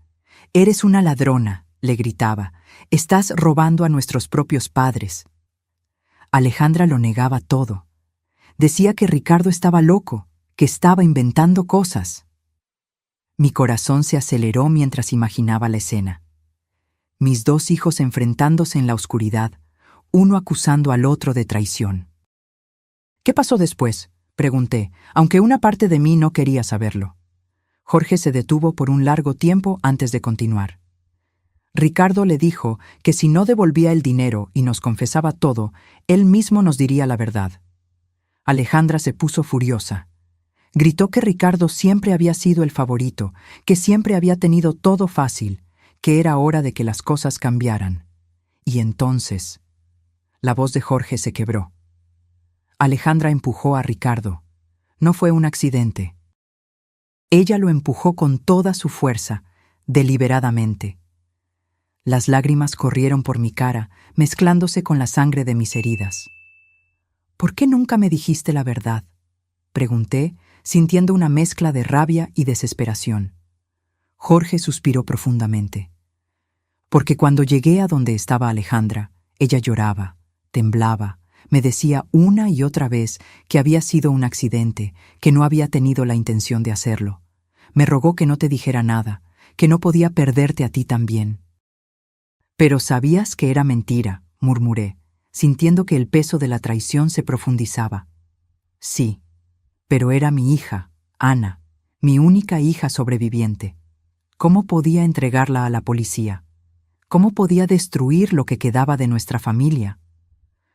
S1: «Eres una ladrona», le gritaba. «Estás robando a nuestros propios padres». Alejandra lo negaba todo. Decía que Ricardo estaba loco, que estaba inventando cosas. Mi corazón se aceleró mientras imaginaba la escena. Mis dos hijos enfrentándose en la oscuridad, uno acusando al otro de traición. ¿Qué pasó después?, pregunté, aunque una parte de mí no quería saberlo. Jorge se detuvo por un largo tiempo antes de continuar. Ricardo le dijo que si no devolvía el dinero y nos confesaba todo, él mismo nos diría la verdad. Alejandra se puso furiosa. Gritó que Ricardo siempre había sido el favorito, que siempre había tenido todo fácil, que era hora de que las cosas cambiaran. Y entonces, la voz de Jorge se quebró. Alejandra empujó a Ricardo. No fue un accidente. Ella lo empujó con toda su fuerza, deliberadamente. Las lágrimas corrieron por mi cara, mezclándose con la sangre de mis heridas. ¿Por qué nunca me dijiste la verdad?, pregunté, sintiendo una mezcla de rabia y desesperación. Jorge suspiró profundamente. Porque cuando llegué a donde estaba Alejandra, ella lloraba, temblaba, me decía una y otra vez que había sido un accidente, que no había tenido la intención de hacerlo. Me rogó que no te dijera nada, que no podía perderte a ti también. Pero sabías que era mentira, murmuré, sintiendo que el peso de la traición se profundizaba. Sí, pero era mi hija, Ana, mi única hija sobreviviente. ¿Cómo podía entregarla a la policía? ¿Cómo podía destruir lo que quedaba de nuestra familia?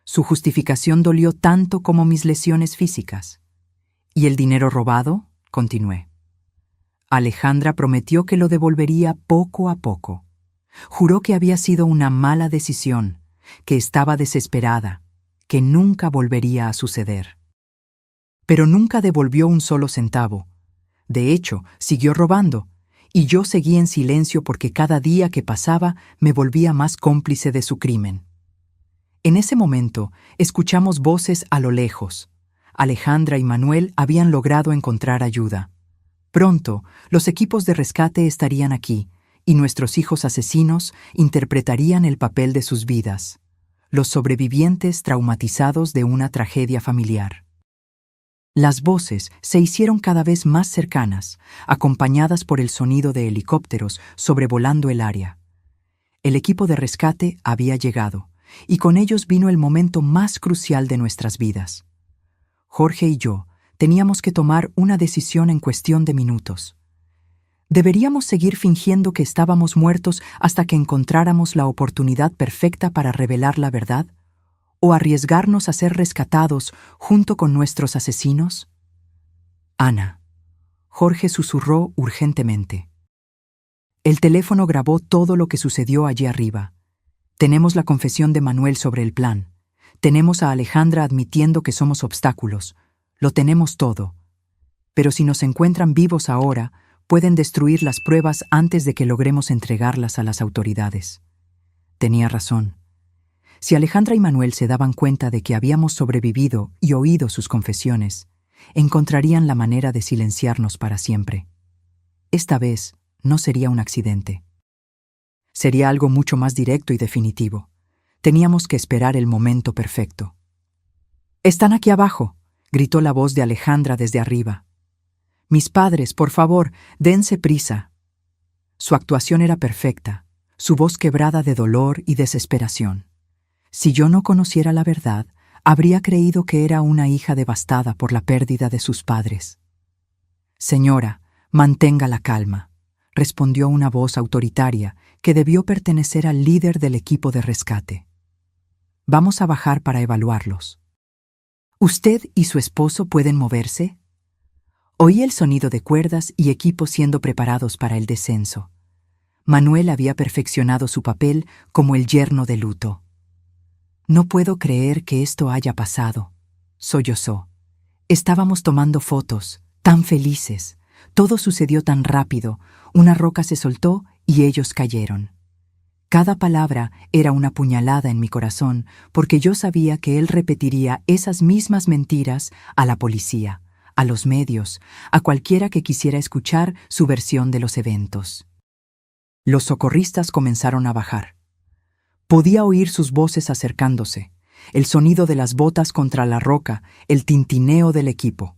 S1: Su justificación dolió tanto como mis lesiones físicas. ¿Y el dinero robado?, continué. Alejandra prometió que lo devolvería poco a poco. Juró que había sido una mala decisión, que estaba desesperada, que nunca volvería a suceder. Pero nunca devolvió un solo centavo. De hecho, siguió robando, y yo seguí en silencio porque cada día que pasaba me volvía más cómplice de su crimen. En ese momento, escuchamos voces a lo lejos. Alejandra y Manuel habían logrado encontrar ayuda. Pronto, los equipos de rescate estarían aquí, y nuestros hijos asesinos interpretarían el papel de sus vidas, los sobrevivientes traumatizados de una tragedia familiar. Las voces se hicieron cada vez más cercanas, acompañadas por el sonido de helicópteros sobrevolando el área. El equipo de rescate había llegado, y con ellos vino el momento más crucial de nuestras vidas. Jorge y yo teníamos que tomar una decisión en cuestión de minutos. ¿Deberíamos seguir fingiendo que estábamos muertos hasta que encontráramos la oportunidad perfecta para revelar la verdad? ¿O arriesgarnos a ser rescatados junto con nuestros asesinos? Ana. Jorge susurró urgentemente. El teléfono grabó todo lo que sucedió allí arriba. Tenemos la confesión de Manuel sobre el plan. Tenemos a Alejandra admitiendo que somos obstáculos. Lo tenemos todo. Pero si nos encuentran vivos ahora, pueden destruir las pruebas antes de que logremos entregarlas a las autoridades. Tenía razón. Si Alejandra y Manuel se daban cuenta de que habíamos sobrevivido y oído sus confesiones, encontrarían la manera de silenciarnos para siempre. Esta vez no sería un accidente. Sería algo mucho más directo y definitivo. Teníamos que esperar el momento perfecto. «¡Están aquí abajo!», gritó la voz de Alejandra desde arriba. «Mis padres, por favor, dense prisa». Su actuación era perfecta, su voz quebrada de dolor y desesperación. Si yo no conociera la verdad, habría creído que era una hija devastada por la pérdida de sus padres. «Señora, mantenga la calma», respondió una voz autoritaria que debió pertenecer al líder del equipo de rescate. «Vamos a bajar para evaluarlos». «¿Usted y su esposo pueden moverse?». Oí el sonido de cuerdas y equipos siendo preparados para el descenso. Manuel había perfeccionado su papel como el yerno de luto. «No puedo creer que esto haya pasado», sollozó. «Estábamos tomando fotos, tan felices. Todo sucedió tan rápido. Una roca se soltó y ellos cayeron». Cada palabra era una puñalada en mi corazón porque yo sabía que él repetiría esas mismas mentiras a la policía, a los medios, a cualquiera que quisiera escuchar su versión de los eventos. Los socorristas comenzaron a bajar. Podía oír sus voces acercándose, el sonido de las botas contra la roca, el tintineo del equipo.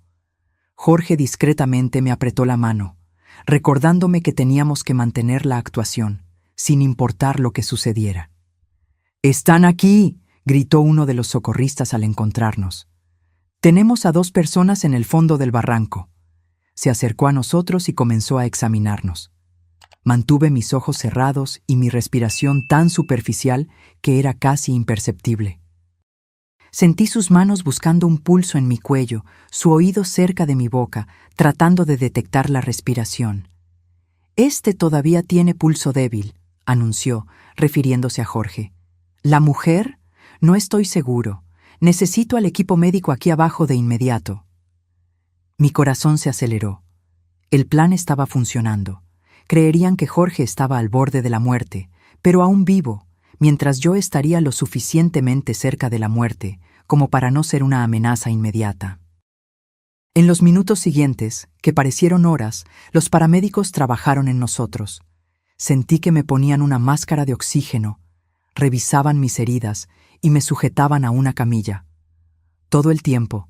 S1: Jorge discretamente me apretó la mano, recordándome que teníamos que mantener la actuación, sin importar lo que sucediera. «¡Están aquí!», gritó uno de los socorristas al encontrarnos. «Tenemos a 2 personas en el fondo del barranco». Se acercó a nosotros y comenzó a examinarnos. Mantuve mis ojos cerrados y mi respiración tan superficial que era casi imperceptible. Sentí sus manos buscando un pulso en mi cuello, su oído cerca de mi boca, tratando de detectar la respiración. «Este todavía tiene pulso débil», anunció, refiriéndose a Jorge. «¿La mujer? No estoy seguro. Necesito al equipo médico aquí abajo de inmediato». Mi corazón se aceleró. El plan estaba funcionando. Creerían que Jorge estaba al borde de la muerte, pero aún vivo, mientras yo estaría lo suficientemente cerca de la muerte como para no ser una amenaza inmediata. En los minutos siguientes, que parecieron horas, los paramédicos trabajaron en nosotros. Sentí que me ponían una máscara de oxígeno, revisaban mis heridas y me sujetaban a una camilla. Todo el tiempo,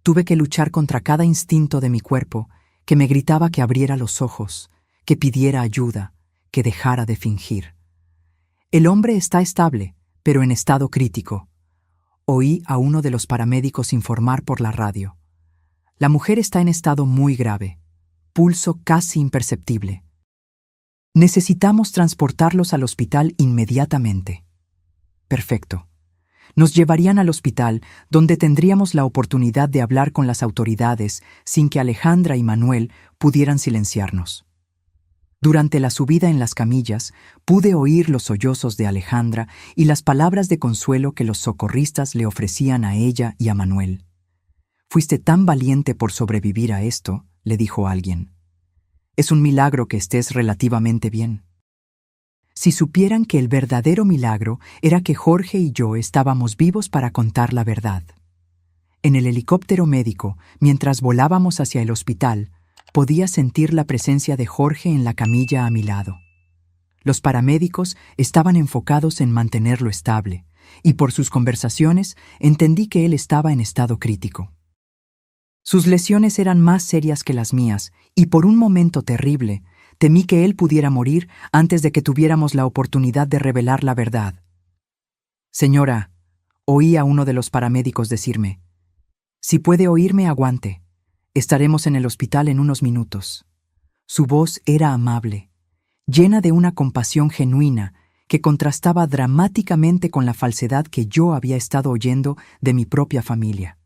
S1: tuve que luchar contra cada instinto de mi cuerpo que me gritaba que abriera los ojos, que pidiera ayuda, que dejara de fingir. «El hombre está estable, pero en estado crítico», oí a uno de los paramédicos informar por la radio. «La mujer está en estado muy grave, pulso casi imperceptible. Necesitamos transportarlos al hospital inmediatamente». Perfecto. Nos llevarían al hospital, donde tendríamos la oportunidad de hablar con las autoridades sin que Alejandra y Manuel pudieran silenciarnos. Durante la subida en las camillas, pude oír los sollozos de Alejandra y las palabras de consuelo que los socorristas le ofrecían a ella y a Manuel. «Fuiste tan valiente por sobrevivir a esto», le dijo alguien. «Es un milagro que estés relativamente bien». Si supieran que el verdadero milagro era que Jorge y yo estábamos vivos para contar la verdad. En el helicóptero médico, mientras volábamos hacia el hospital, podía sentir la presencia de Jorge en la camilla a mi lado. Los paramédicos estaban enfocados en mantenerlo estable, y por sus conversaciones entendí que él estaba en estado crítico. Sus lesiones eran más serias que las mías, y por un momento terrible, temí que él pudiera morir antes de que tuviéramos la oportunidad de revelar la verdad. «Señora», oí a uno de los paramédicos decirme, «si puede oírme, aguante. Estaremos en el hospital en unos minutos». Su voz era amable, llena de una compasión genuina que contrastaba dramáticamente con la falsedad que yo había estado oyendo de mi propia familia.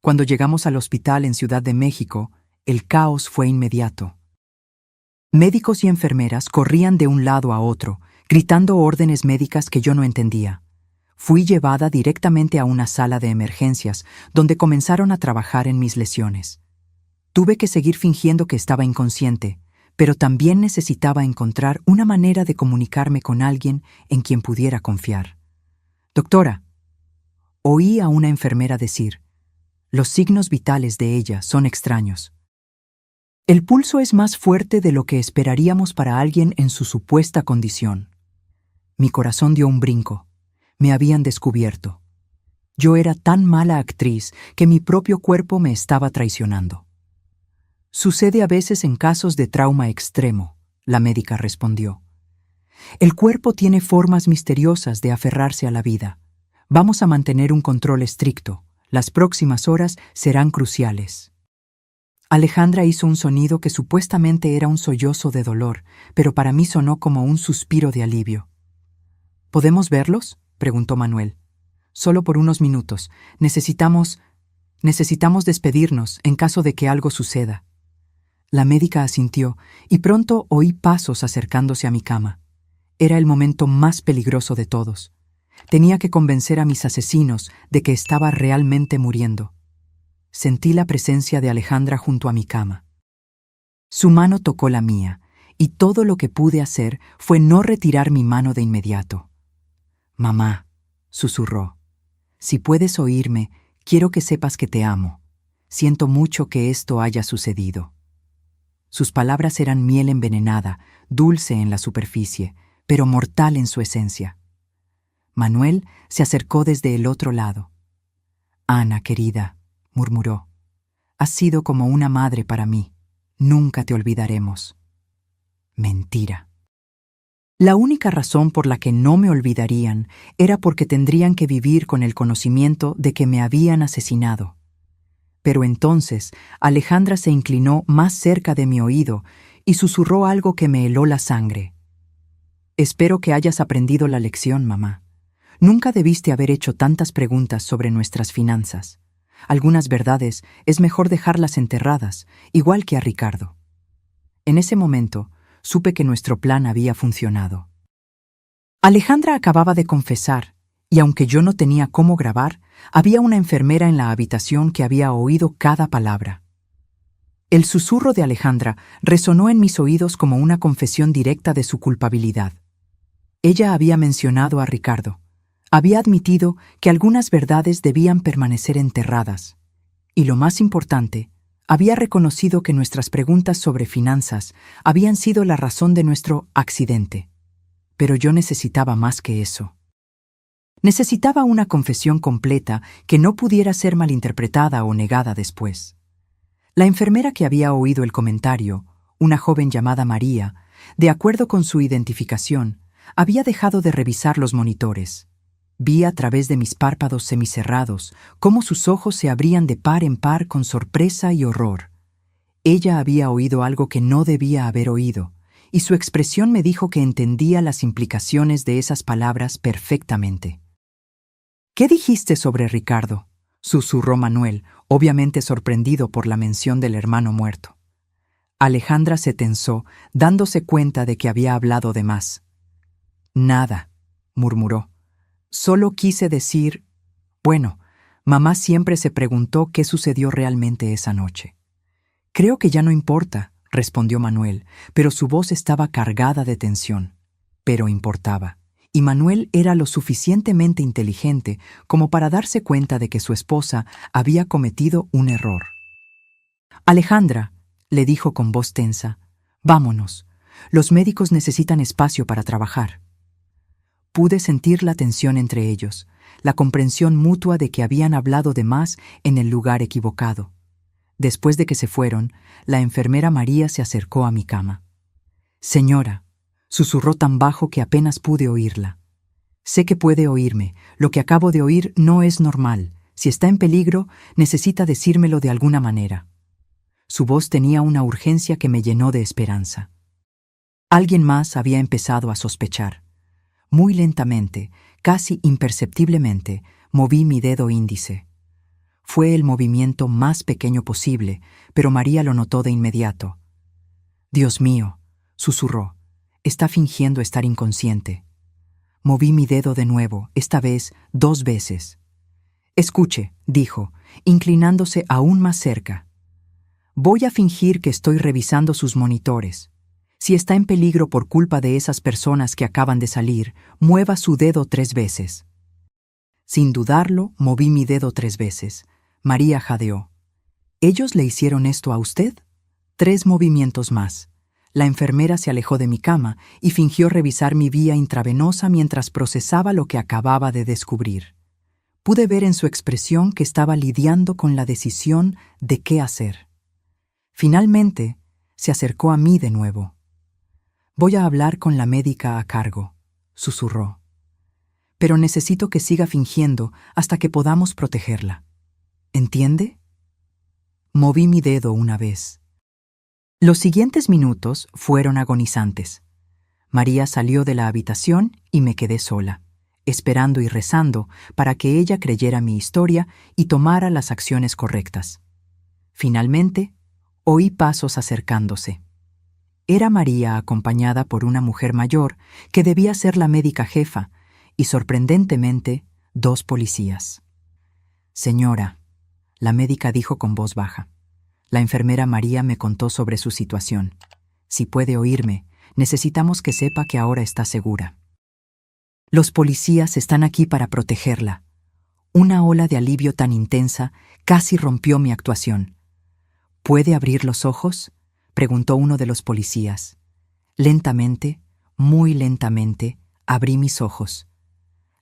S1: Cuando llegamos al hospital en Ciudad de México, el caos fue inmediato. Médicos y enfermeras corrían de un lado a otro, gritando órdenes médicas que yo no entendía. Fui llevada directamente a una sala de emergencias, donde comenzaron a trabajar en mis lesiones. Tuve que seguir fingiendo que estaba inconsciente, pero también necesitaba encontrar una manera de comunicarme con alguien en quien pudiera confiar. «Doctora», oí a una enfermera decir, «los signos vitales de ella son extraños. El pulso es más fuerte de lo que esperaríamos para alguien en su supuesta condición». Mi corazón dio un brinco. Me habían descubierto. Yo era tan mala actriz que mi propio cuerpo me estaba traicionando. «Sucede a veces en casos de trauma extremo», la médica respondió. «El cuerpo tiene formas misteriosas de aferrarse a la vida. Vamos a mantener un control estricto. Las próximas horas serán cruciales». Alejandra hizo un sonido que supuestamente era un sollozo de dolor, pero para mí sonó como un suspiro de alivio. «¿Podemos verlos?», preguntó Manuel. «Solo por unos minutos. Necesitamos despedirnos en caso de que algo suceda». La médica asintió, y pronto oí pasos acercándose a mi cama. Era el momento más peligroso de todos. Tenía que convencer a mis asesinos de que estaba realmente muriendo. Sentí la presencia de Alejandra junto a mi cama. Su mano tocó la mía, y todo lo que pude hacer fue no retirar mi mano de inmediato. «Mamá», susurró, «si puedes oírme, quiero que sepas que te amo. Siento mucho que esto haya sucedido». Sus palabras eran miel envenenada, dulce en la superficie, pero mortal en su esencia. Manuel se acercó desde el otro lado. «Ana, querida», murmuró, «has sido como una madre para mí. Nunca te olvidaremos». Mentira. La única razón por la que no me olvidarían era porque tendrían que vivir con el conocimiento de que me habían asesinado. Pero entonces Alejandra se inclinó más cerca de mi oído y susurró algo que me heló la sangre. «Espero que hayas aprendido la lección, mamá. Nunca debiste haber hecho tantas preguntas sobre nuestras finanzas. Algunas verdades es mejor dejarlas enterradas, igual que a Ricardo». En ese momento, supe que nuestro plan había funcionado. Alejandra acababa de confesar, y aunque yo no tenía cómo grabar, había una enfermera en la habitación que había oído cada palabra. El susurro de Alejandra resonó en mis oídos como una confesión directa de su culpabilidad. Ella había mencionado a Ricardo. Había admitido que algunas verdades debían permanecer enterradas. Y lo más importante, había reconocido que nuestras preguntas sobre finanzas habían sido la razón de nuestro accidente. Pero yo necesitaba más que eso. Necesitaba una confesión completa que no pudiera ser malinterpretada o negada después. La enfermera que había oído el comentario, una joven llamada María, de acuerdo con su identificación, había dejado de revisar los monitores. Vi a través de mis párpados semicerrados cómo sus ojos se abrían de par en par con sorpresa y horror. Ella había oído algo que no debía haber oído, y su expresión me dijo que entendía las implicaciones de esas palabras perfectamente. «¿Qué dijiste sobre Ricardo?», susurró Manuel, obviamente sorprendido por la mención del hermano muerto. Alejandra se tensó, dándose cuenta de que había hablado de más. «Nada», murmuró. «Solo quise decir... Bueno, mamá siempre se preguntó qué sucedió realmente esa noche». «Creo que ya no importa», respondió Manuel, pero su voz estaba cargada de tensión. Pero importaba, y Manuel era lo suficientemente inteligente como para darse cuenta de que su esposa había cometido un error. «Alejandra», le dijo con voz tensa, «vámonos. Los médicos necesitan espacio para trabajar». Pude sentir la tensión entre ellos, la comprensión mutua de que habían hablado de más en el lugar equivocado. Después de que se fueron, la enfermera María se acercó a mi cama. «Señora», susurró tan bajo que apenas pude oírla. «Sé que puede oírme. Lo que acabo de oír no es normal. Si está en peligro, necesita decírmelo de alguna manera». Su voz tenía una urgencia que me llenó de esperanza. Alguien más había empezado a sospechar. Muy lentamente, casi imperceptiblemente, moví mi dedo índice. Fue el movimiento más pequeño posible, pero María lo notó de inmediato. «Dios mío», susurró, «está fingiendo estar inconsciente». Moví mi dedo de nuevo, esta vez 2 veces. «Escuche», dijo, inclinándose aún más cerca. «Voy a fingir que estoy revisando sus monitores. Si está en peligro por culpa de esas personas que acaban de salir, mueva su dedo 3 veces». Sin dudarlo, moví mi dedo 3 veces. María jadeó. «¿Ellos le hicieron esto a usted?». 3 movimientos más. La enfermera se alejó de mi cama y fingió revisar mi vía intravenosa mientras procesaba lo que acababa de descubrir. Pude ver en su expresión que estaba lidiando con la decisión de qué hacer. Finalmente, se acercó a mí de nuevo. «Voy a hablar con la médica a cargo», susurró. «Pero necesito que siga fingiendo hasta que podamos protegerla. ¿Entiende?». Moví mi dedo una vez. Los siguientes minutos fueron agonizantes. María salió de la habitación y me quedé sola, esperando y rezando para que ella creyera mi historia y tomara las acciones correctas. Finalmente, oí pasos acercándose. Era María acompañada por una mujer mayor que debía ser la médica jefa y, sorprendentemente, 2 policías. «Señora», la médica dijo con voz baja. La enfermera María me contó sobre su situación. «Si puede oírme, necesitamos que sepa que ahora está segura. Los policías están aquí para protegerla». Una ola de alivio tan intensa casi rompió mi actuación. «¿Puede abrir los ojos?», preguntó uno de los policías. Lentamente, muy lentamente, abrí mis ojos.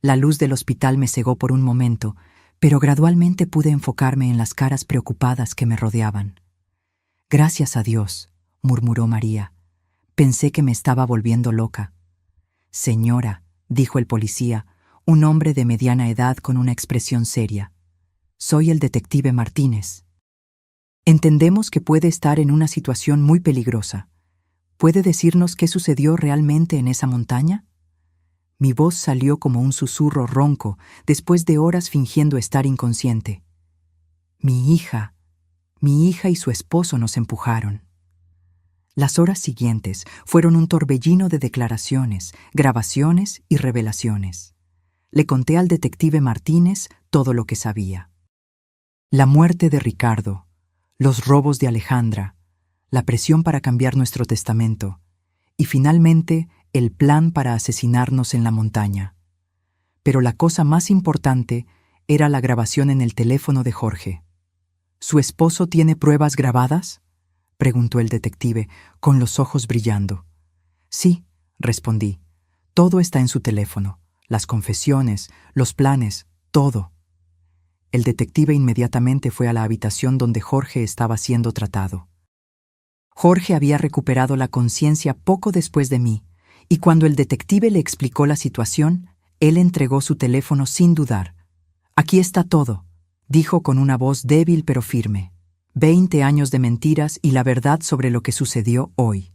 S1: La luz del hospital me cegó por un momento, pero gradualmente pude enfocarme en las caras preocupadas que me rodeaban. «Gracias a Dios», murmuró María. «Pensé que me estaba volviendo loca». Señora, dijo el policía, un hombre de mediana edad con una expresión seria. Soy el detective Martínez. Entendemos que puede estar en una situación muy peligrosa. ¿Puede decirnos qué sucedió realmente en esa montaña? Mi voz salió como un susurro ronco después de horas fingiendo estar inconsciente. Mi hija y su esposo nos empujaron. Las horas siguientes fueron un torbellino de declaraciones, grabaciones y revelaciones. Le conté al detective Martínez todo lo que sabía. La muerte de Ricardo, los robos de Alejandra, la presión para cambiar nuestro testamento y finalmente el plan para asesinarnos en la montaña. Pero la cosa más importante era la grabación en el teléfono de Jorge. ¿Su esposo tiene pruebas grabadas?, preguntó el detective, con los ojos brillando. Sí, respondí. Todo está en su teléfono. Las confesiones, los planes, todo. El detective inmediatamente fue a la habitación donde Jorge estaba siendo tratado. Jorge había recuperado la conciencia poco después de mí, y cuando el detective le explicó la situación, él entregó su teléfono sin dudar. Aquí está todo, dijo con una voz débil pero firme. 20 años de mentiras y la verdad sobre lo que sucedió hoy.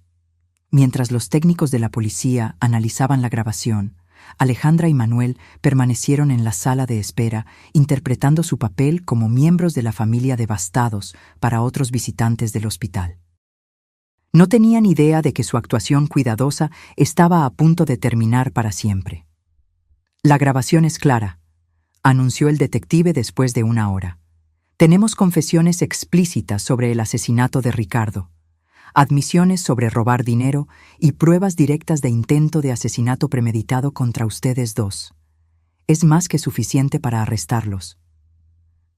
S1: Mientras los técnicos de la policía analizaban la grabación, Alejandra y Manuel permanecieron en la sala de espera, interpretando su papel como miembros de la familia devastados para otros visitantes del hospital. No tenían idea de que su actuación cuidadosa estaba a punto de terminar para siempre. La grabación es clara, anunció el detective después de una hora. Tenemos confesiones explícitas sobre el asesinato de Ricardo, admisiones sobre robar dinero y pruebas directas de intento de asesinato premeditado contra ustedes dos. Es más que suficiente para arrestarlos.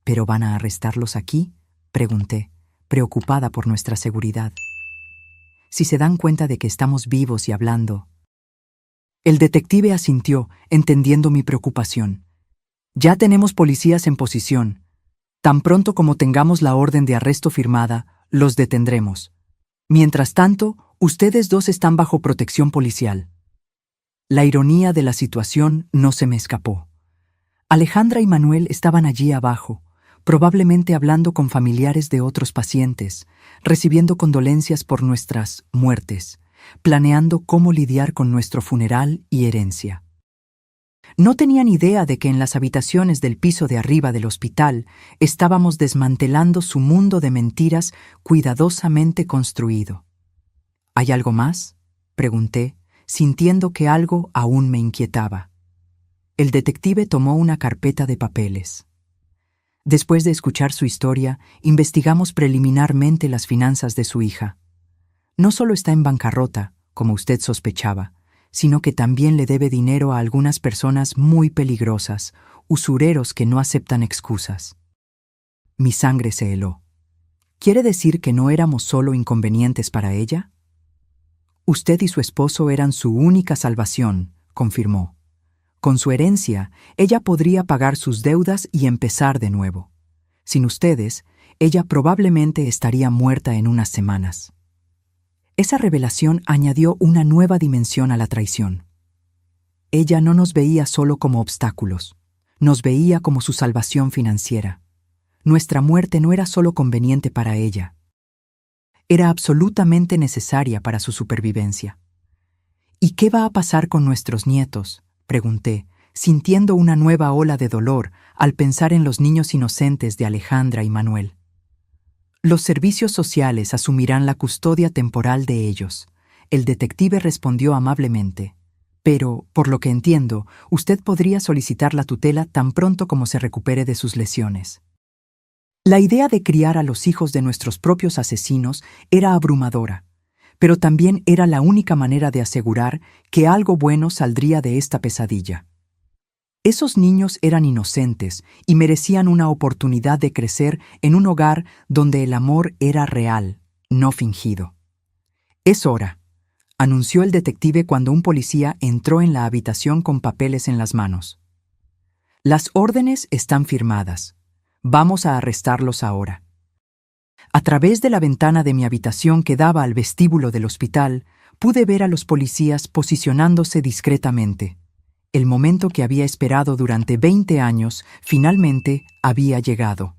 S1: ¿Pero van a arrestarlos aquí?, pregunté, preocupada por nuestra seguridad. Si se dan cuenta de que estamos vivos y hablando. El detective asintió, entendiendo mi preocupación. Ya tenemos policías en posición. Tan pronto como tengamos la orden de arresto firmada, los detendremos. Mientras tanto, ustedes dos están bajo protección policial. La ironía de la situación no se me escapó. Alejandra y Manuel estaban allí abajo, probablemente hablando con familiares de otros pacientes, recibiendo condolencias por nuestras muertes, planeando cómo lidiar con nuestro funeral y herencia. No tenían idea de que en las habitaciones del piso de arriba del hospital estábamos desmantelando su mundo de mentiras cuidadosamente construido. ¿Hay algo más?, pregunté, sintiendo que algo aún me inquietaba. El detective tomó una carpeta de papeles. Después de escuchar su historia, investigamos preliminarmente las finanzas de su hija. No solo está en bancarrota, como usted sospechaba, sino que también le debe dinero a algunas personas muy peligrosas, usureros que no aceptan excusas. Mi sangre se heló. ¿Quiere decir que no éramos solo inconvenientes para ella? Usted y su esposo eran su única salvación, confirmó. Con su herencia, ella podría pagar sus deudas y empezar de nuevo. Sin ustedes, ella probablemente estaría muerta en unas semanas. Esa revelación añadió una nueva dimensión a la traición. Ella no nos veía solo como obstáculos, nos veía como su salvación financiera. Nuestra muerte no era solo conveniente para ella, era absolutamente necesaria para su supervivencia. ¿Y qué va a pasar con nuestros nietos?, pregunté, sintiendo una nueva ola de dolor al pensar en los niños inocentes de Alejandra y Manuel. Los servicios sociales asumirán la custodia temporal de ellos. El detective respondió amablemente. Pero, por lo que entiendo, usted podría solicitar la tutela tan pronto como se recupere de sus lesiones. La idea de criar a los hijos de nuestros propios asesinos era abrumadora, pero también era la única manera de asegurar que algo bueno saldría de esta pesadilla. Esos niños eran inocentes y merecían una oportunidad de crecer en un hogar donde el amor era real, no fingido. Es hora, anunció el detective cuando un policía entró en la habitación con papeles en las manos. Las órdenes están firmadas. Vamos a arrestarlos ahora. A través de la ventana de mi habitación que daba al vestíbulo del hospital, Pude ver a los policías posicionándose discretamente. El momento que había esperado durante 20 años finalmente había llegado.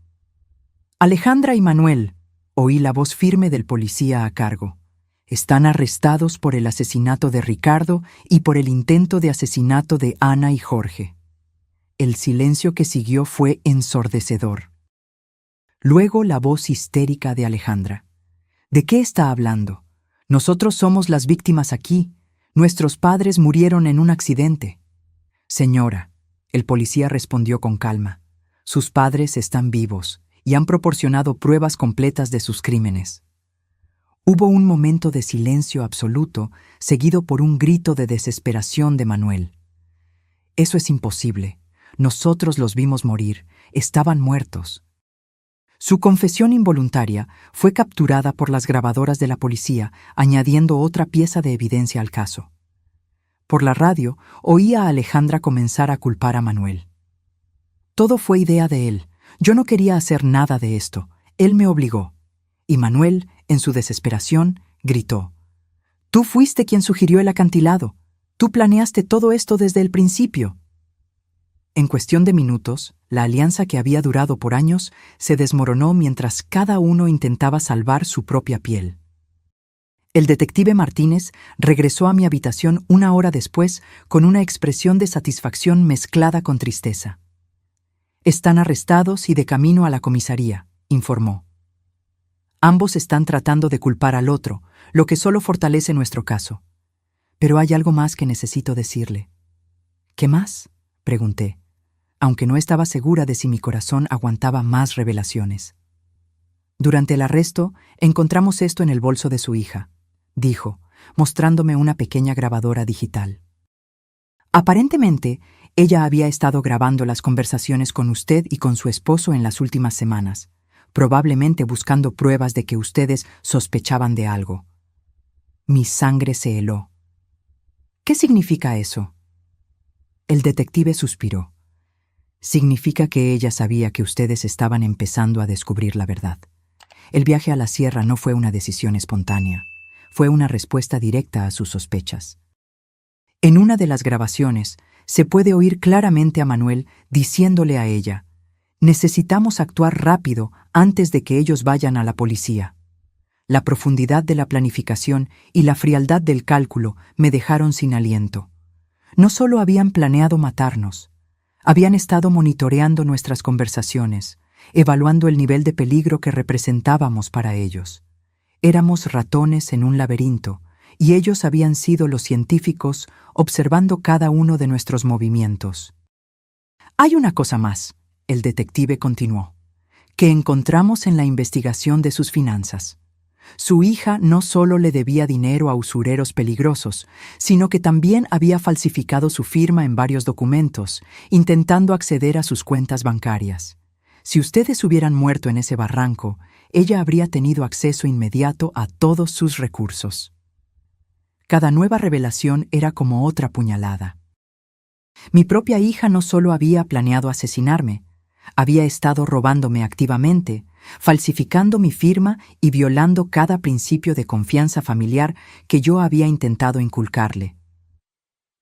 S1: Alejandra y Manuel, oí la voz firme del policía a cargo. Están arrestados por el asesinato de Ricardo y por el intento de asesinato de Ana y Jorge. El silencio que siguió fue ensordecedor. Luego la voz histérica de Alejandra. ¿De qué está hablando? Nosotros somos las víctimas aquí. Nuestros padres murieron en un accidente. Señora, el policía respondió con calma. Sus padres están vivos y han proporcionado pruebas completas de sus crímenes. Hubo un momento de silencio absoluto, seguido por un grito de desesperación de Manuel. Eso es imposible. Nosotros los vimos morir. Estaban muertos. Su confesión involuntaria fue capturada por las grabadoras de la policía, añadiendo otra pieza de evidencia al caso. Por la radio, oí a Alejandra comenzar a culpar a Manuel. Todo fue idea de él. Yo no quería hacer nada de esto. Él me obligó. Y Manuel, en su desesperación, gritó: «Tú fuiste quien sugirió el acantilado. Tú planeaste todo esto desde el principio». En cuestión de minutos, la alianza que había durado por años se desmoronó mientras cada uno intentaba salvar su propia piel. El detective Martínez regresó a mi habitación 1 hora después con una expresión de satisfacción mezclada con tristeza. «Están arrestados y de camino a la comisaría», informó. «Ambos están tratando de culpar al otro, lo que solo fortalece nuestro caso. Pero hay algo más que necesito decirle». «¿Qué más?», pregunté, aunque no estaba segura de si mi corazón aguantaba más revelaciones. «Durante el arresto, encontramos esto en el bolso de su hija», dijo, mostrándome una pequeña grabadora digital. Aparentemente, ella había estado grabando las conversaciones con usted y con su esposo en las últimas semanas, probablemente buscando pruebas de que ustedes sospechaban de algo. Mi sangre se heló. «¿Qué significa eso?». El detective suspiró. «Significa que ella sabía que ustedes estaban empezando a descubrir la verdad. El viaje a la sierra no fue una decisión espontánea, fue una respuesta directa a sus sospechas». En una de las grabaciones se puede oír claramente a Manuel diciéndole a ella: «Necesitamos actuar rápido antes de que ellos vayan a la policía». La profundidad de la planificación y la frialdad del cálculo me dejaron sin aliento. No solo habían planeado matarnos, habían estado monitoreando nuestras conversaciones, evaluando el nivel de peligro que representábamos para ellos. Éramos ratones en un laberinto, y ellos habían sido los científicos observando cada uno de nuestros movimientos. «Hay una cosa más», el detective continuó, «que encontramos en la investigación de sus finanzas. Su hija no solo le debía dinero a usureros peligrosos, sino que también había falsificado su firma en varios documentos, intentando acceder a sus cuentas bancarias. Si ustedes hubieran muerto en ese barranco, ella habría tenido acceso inmediato a todos sus recursos». Cada nueva revelación era como otra puñalada. Mi propia hija no solo había planeado asesinarme, había estado robándome activamente, falsificando mi firma y violando cada principio de confianza familiar que yo había intentado inculcarle.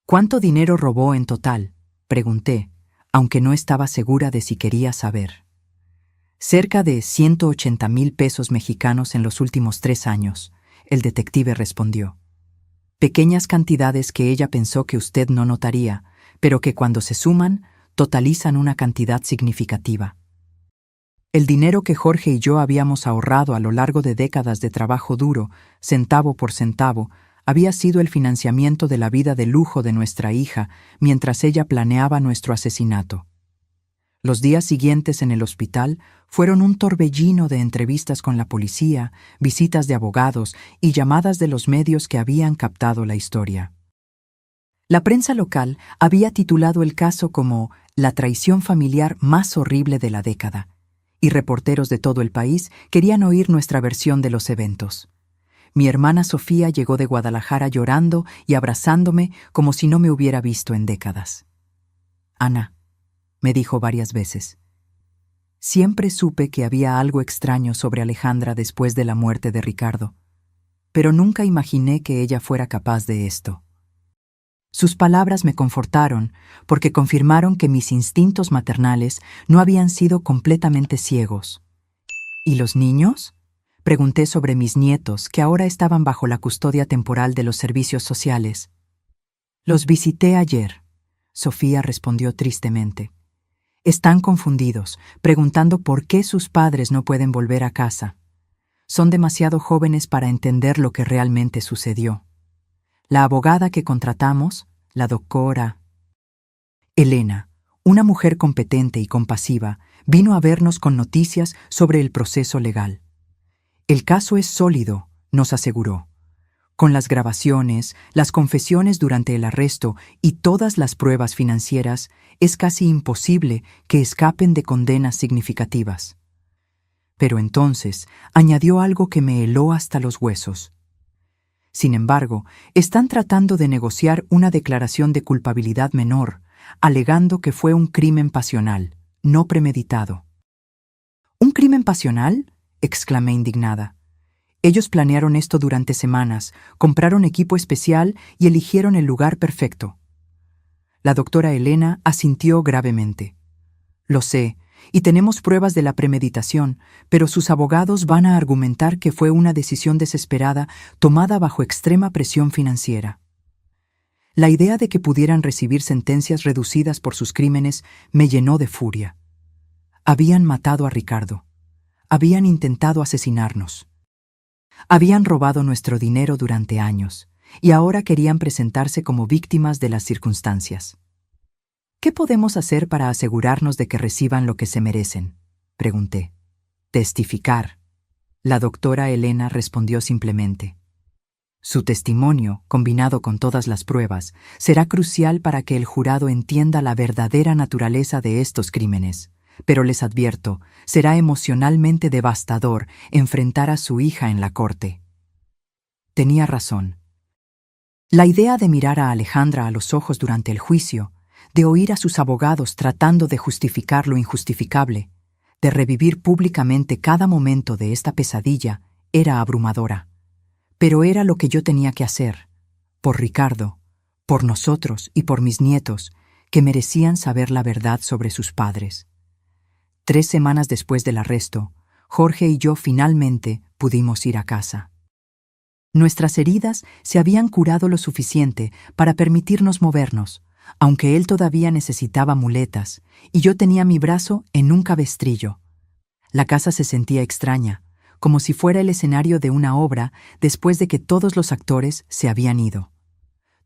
S1: «¿Cuánto dinero robó en total?», pregunté, aunque no estaba segura de si quería saber. «Cerca de 180,000 pesos mexicanos en los últimos 3 años», el detective respondió. «Pequeñas cantidades que ella pensó que usted no notaría, pero que cuando se suman, totalizan una cantidad significativa. El dinero que Jorge y yo habíamos ahorrado a lo largo de décadas de trabajo duro, centavo por centavo, había sido el financiamiento de la vida de lujo de nuestra hija mientras ella planeaba nuestro asesinato. Los días siguientes en el hospital fueron un torbellino de entrevistas con la policía, visitas de abogados y llamadas de los medios que habían captado la historia. La prensa local había titulado el caso como «la traición familiar más horrible de la década», y reporteros de todo el país querían oír nuestra versión de los eventos. Mi hermana Sofía llegó de Guadalajara llorando y abrazándome como si no me hubiera visto en décadas. «Ana», me dijo varias veces. Siempre supe que había algo extraño sobre Alejandra después de la muerte de Ricardo. pero nunca imaginé que ella fuera capaz de esto. Sus palabras me confortaron porque confirmaron que mis instintos maternales no habían sido completamente ciegos. ¿Y los niños? Pregunté sobre mis nietos, que ahora estaban bajo la custodia temporal de los servicios sociales. Los visité ayer, Sofía respondió tristemente. Están confundidos, preguntando por qué sus padres no pueden volver a casa. Son demasiado jóvenes para entender lo que realmente sucedió. La abogada que contratamos, la doctora Elena, una mujer competente y compasiva, vino a vernos con noticias sobre el proceso legal. El caso es sólido, nos aseguró. Con las grabaciones, las confesiones durante el arresto y todas las pruebas financieras, es casi imposible que escapen de condenas significativas. Pero entonces añadió algo que me heló hasta los huesos. Sin embargo, están tratando de negociar una declaración de culpabilidad menor, alegando que fue un crimen pasional, no premeditado. ¿Un crimen pasional?, exclamé indignada. Ellos planearon esto durante semanas, compraron equipo especial y eligieron el lugar perfecto. La doctora Elena asintió gravemente. Lo sé, y tenemos pruebas de la premeditación, pero sus abogados van a argumentar que fue una decisión desesperada tomada bajo extrema presión financiera. La idea de que pudieran recibir sentencias reducidas por sus crímenes me llenó de furia. Habían matado a Ricardo. Habían intentado asesinarnos. Habían robado nuestro dinero durante años, y ahora querían presentarse como víctimas de las circunstancias. ¿Qué podemos hacer para asegurarnos de que reciban lo que se merecen?, pregunté. Testificar. La doctora Elena respondió simplemente. Su testimonio, combinado con todas las pruebas, será crucial para que el jurado entienda la verdadera naturaleza de estos crímenes. Pero les advierto, será emocionalmente devastador enfrentar a su hija en la corte. Tenía razón. La idea de mirar a Alejandra a los ojos durante el juicio, de oír a sus abogados tratando de justificar lo injustificable, de revivir públicamente cada momento de esta pesadilla, era abrumadora. Pero era lo que yo tenía que hacer, por Ricardo, por nosotros y por mis nietos, que merecían saber la verdad sobre sus padres. 3 semanas después del arresto, Jorge y yo finalmente pudimos ir a casa. Nuestras heridas se habían curado lo suficiente para permitirnos movernos, aunque él todavía necesitaba muletas, y yo tenía mi brazo en un cabestrillo. La casa se sentía extraña, como si fuera el escenario de una obra después de que todos los actores se habían ido.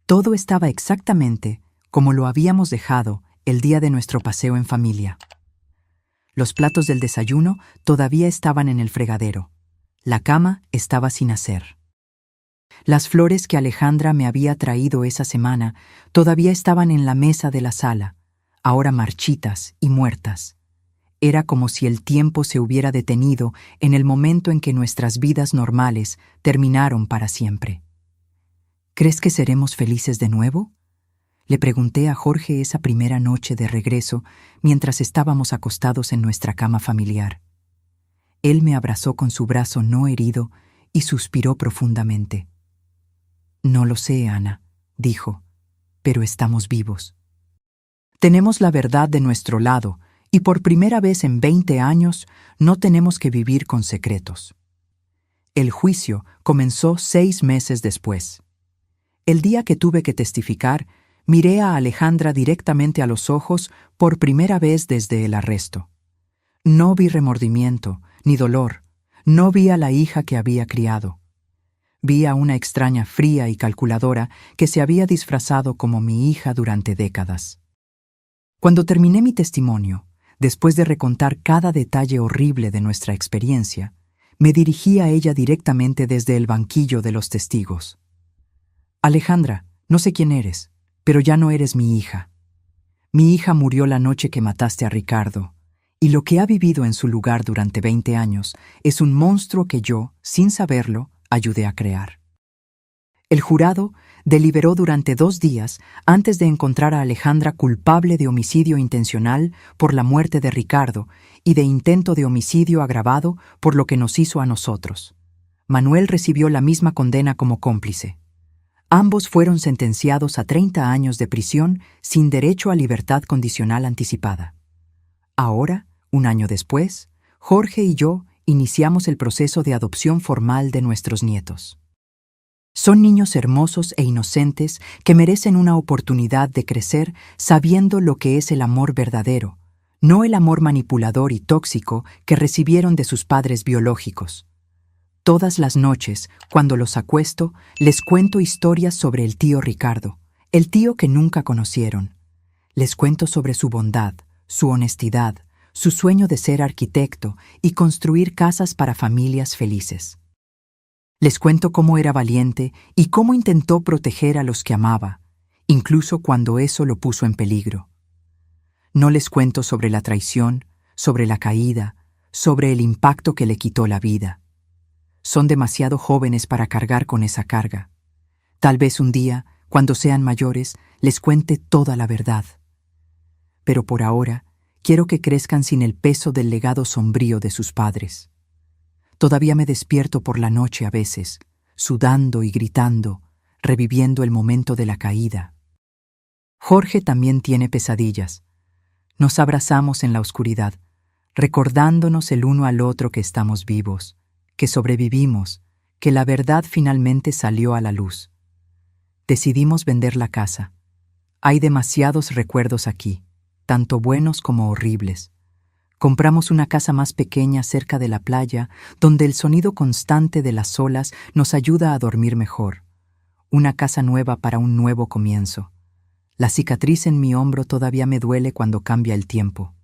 S1: Todo estaba exactamente como lo habíamos dejado el día de nuestro paseo en familia. Los platos del desayuno todavía estaban en el fregadero. La cama estaba sin hacer. Las flores que Alejandra me había traído esa semana todavía estaban en la mesa de la sala, ahora marchitas y muertas. Era como si el tiempo se hubiera detenido en el momento en que nuestras vidas normales terminaron para siempre. ¿Crees que seremos felices de nuevo?, le pregunté a Jorge esa primera noche de regreso mientras estábamos acostados en nuestra cama familiar. Él me abrazó con su brazo no herido y suspiró profundamente. No lo sé, Ana, dijo, pero estamos vivos. Tenemos la verdad de nuestro lado y por primera vez en 20 años no tenemos que vivir con secretos. El juicio comenzó 6 meses después. El día que tuve que testificar, miré a Alejandra directamente a los ojos por primera vez desde el arresto. No vi remordimiento, ni dolor. No vi a la hija que había criado. Vi a una extraña fría y calculadora que se había disfrazado como mi hija durante décadas. Cuando terminé mi testimonio, después de recontar cada detalle horrible de nuestra experiencia, me dirigí a ella directamente desde el banquillo de los testigos. Alejandra, no sé quién eres, pero ya no eres mi hija. Mi hija murió la noche que mataste a Ricardo, y lo que ha vivido en su lugar durante 20 años es un monstruo que yo, sin saberlo, ayudé a crear. El jurado deliberó durante 2 días antes de encontrar a Alejandra culpable de homicidio intencional por la muerte de Ricardo y de intento de homicidio agravado por lo que nos hizo a nosotros. Manuel recibió la misma condena como cómplice. Ambos fueron sentenciados a 30 años de prisión sin derecho a libertad condicional anticipada. Ahora, un año después, Jorge y yo iniciamos el proceso de adopción formal de nuestros nietos. Son niños hermosos e inocentes que merecen una oportunidad de crecer sabiendo lo que es el amor verdadero, no el amor manipulador y tóxico que recibieron de sus padres biológicos. Todas las noches, cuando los acuesto, les cuento historias sobre el tío Ricardo, el tío que nunca conocieron. Les cuento sobre su bondad, su honestidad, su sueño de ser arquitecto y construir casas para familias felices. Les cuento cómo era valiente y cómo intentó proteger a los que amaba, incluso cuando eso lo puso en peligro. No les cuento sobre la traición, sobre la caída, sobre el impacto que le quitó la vida. Son demasiado jóvenes para cargar con esa carga. Tal vez un día, cuando sean mayores, les cuente toda la verdad. Pero por ahora, quiero que crezcan sin el peso del legado sombrío de sus padres. Todavía me despierto por la noche a veces, sudando y gritando, reviviendo el momento de la caída. Jorge también tiene pesadillas. Nos abrazamos en la oscuridad, recordándonos el uno al otro que estamos vivos, que sobrevivimos, que la verdad finalmente salió a la luz. Decidimos vender la casa. Hay demasiados recuerdos aquí, tanto buenos como horribles. Compramos una casa más pequeña cerca de la playa, donde el sonido constante de las olas nos ayuda a dormir mejor. Una casa nueva para un nuevo comienzo. La cicatriz en mi hombro todavía me duele cuando cambia el tiempo.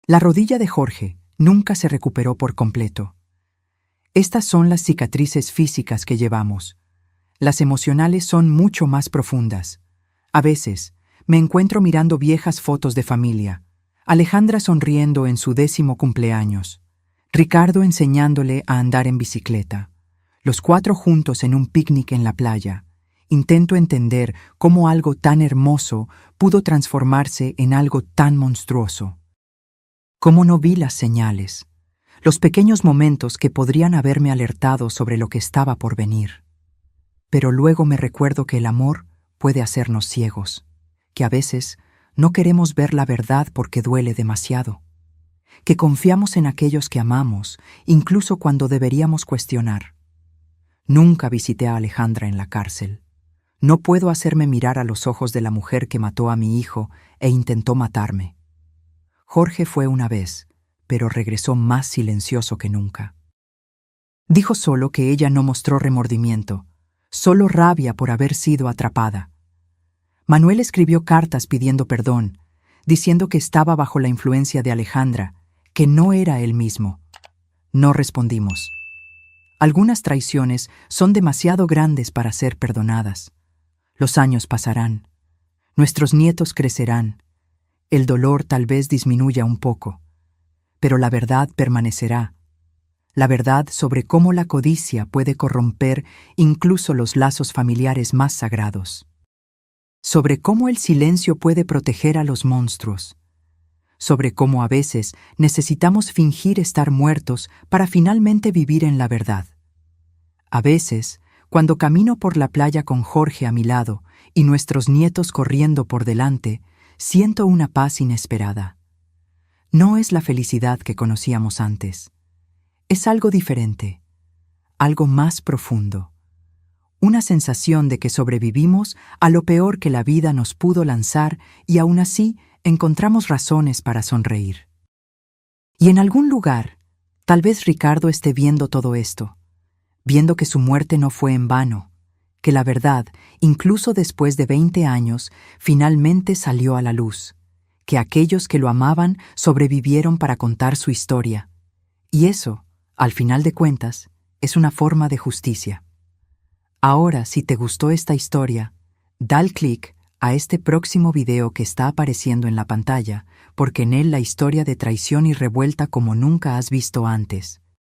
S1: La rodilla de Jorge nunca se recuperó por completo. Estas son las cicatrices físicas que llevamos. Las emocionales son mucho más profundas. A veces, me encuentro mirando viejas fotos de familia. Alejandra sonriendo en su 10º cumpleaños. Ricardo enseñándole a andar en bicicleta. Los 4 juntos en un picnic en la playa. Intento entender cómo algo tan hermoso pudo transformarse en algo tan monstruoso. Cómo no vi las señales. Los pequeños momentos que podrían haberme alertado sobre lo que estaba por venir. Pero luego me recuerdo que el amor puede hacernos ciegos, que a veces no queremos ver la verdad porque duele demasiado, que confiamos en aquellos que amamos, incluso cuando deberíamos cuestionar. Nunca visité a Alejandra en la cárcel. No puedo hacerme mirar a los ojos de la mujer que mató a mi hijo e intentó matarme. Jorge fue una vez, pero regresó más silencioso que nunca. Dijo solo que ella no mostró remordimiento, solo rabia por haber sido atrapada. Manuel escribió cartas pidiendo perdón, diciendo que estaba bajo la influencia de Alejandra, que no era él mismo. No respondimos. Algunas traiciones son demasiado grandes para ser perdonadas. Los años pasarán. Nuestros nietos crecerán. El dolor tal vez disminuya un poco. Pero la verdad permanecerá. La verdad sobre cómo la codicia puede corromper incluso los lazos familiares más sagrados. Sobre cómo el silencio puede proteger a los monstruos. Sobre cómo a veces necesitamos fingir estar muertos para finalmente vivir en la verdad. A veces, cuando camino por la playa con Jorge a mi lado y nuestros nietos corriendo por delante, siento una paz inesperada. No es la felicidad que conocíamos antes. Es algo diferente, algo más profundo. Una sensación de que sobrevivimos a lo peor que la vida nos pudo lanzar y aún así encontramos razones para sonreír. Y en algún lugar, tal vez Ricardo esté viendo todo esto, viendo que su muerte no fue en vano, que la verdad, incluso después de 20 años, finalmente salió a la luz, que aquellos que lo amaban sobrevivieron para contar su historia. Y eso, al final de cuentas, es una forma de justicia. Ahora, si te gustó esta historia, da clic a este próximo video que está apareciendo en la pantalla, porque en él la historia de traición y revuelta como nunca has visto antes.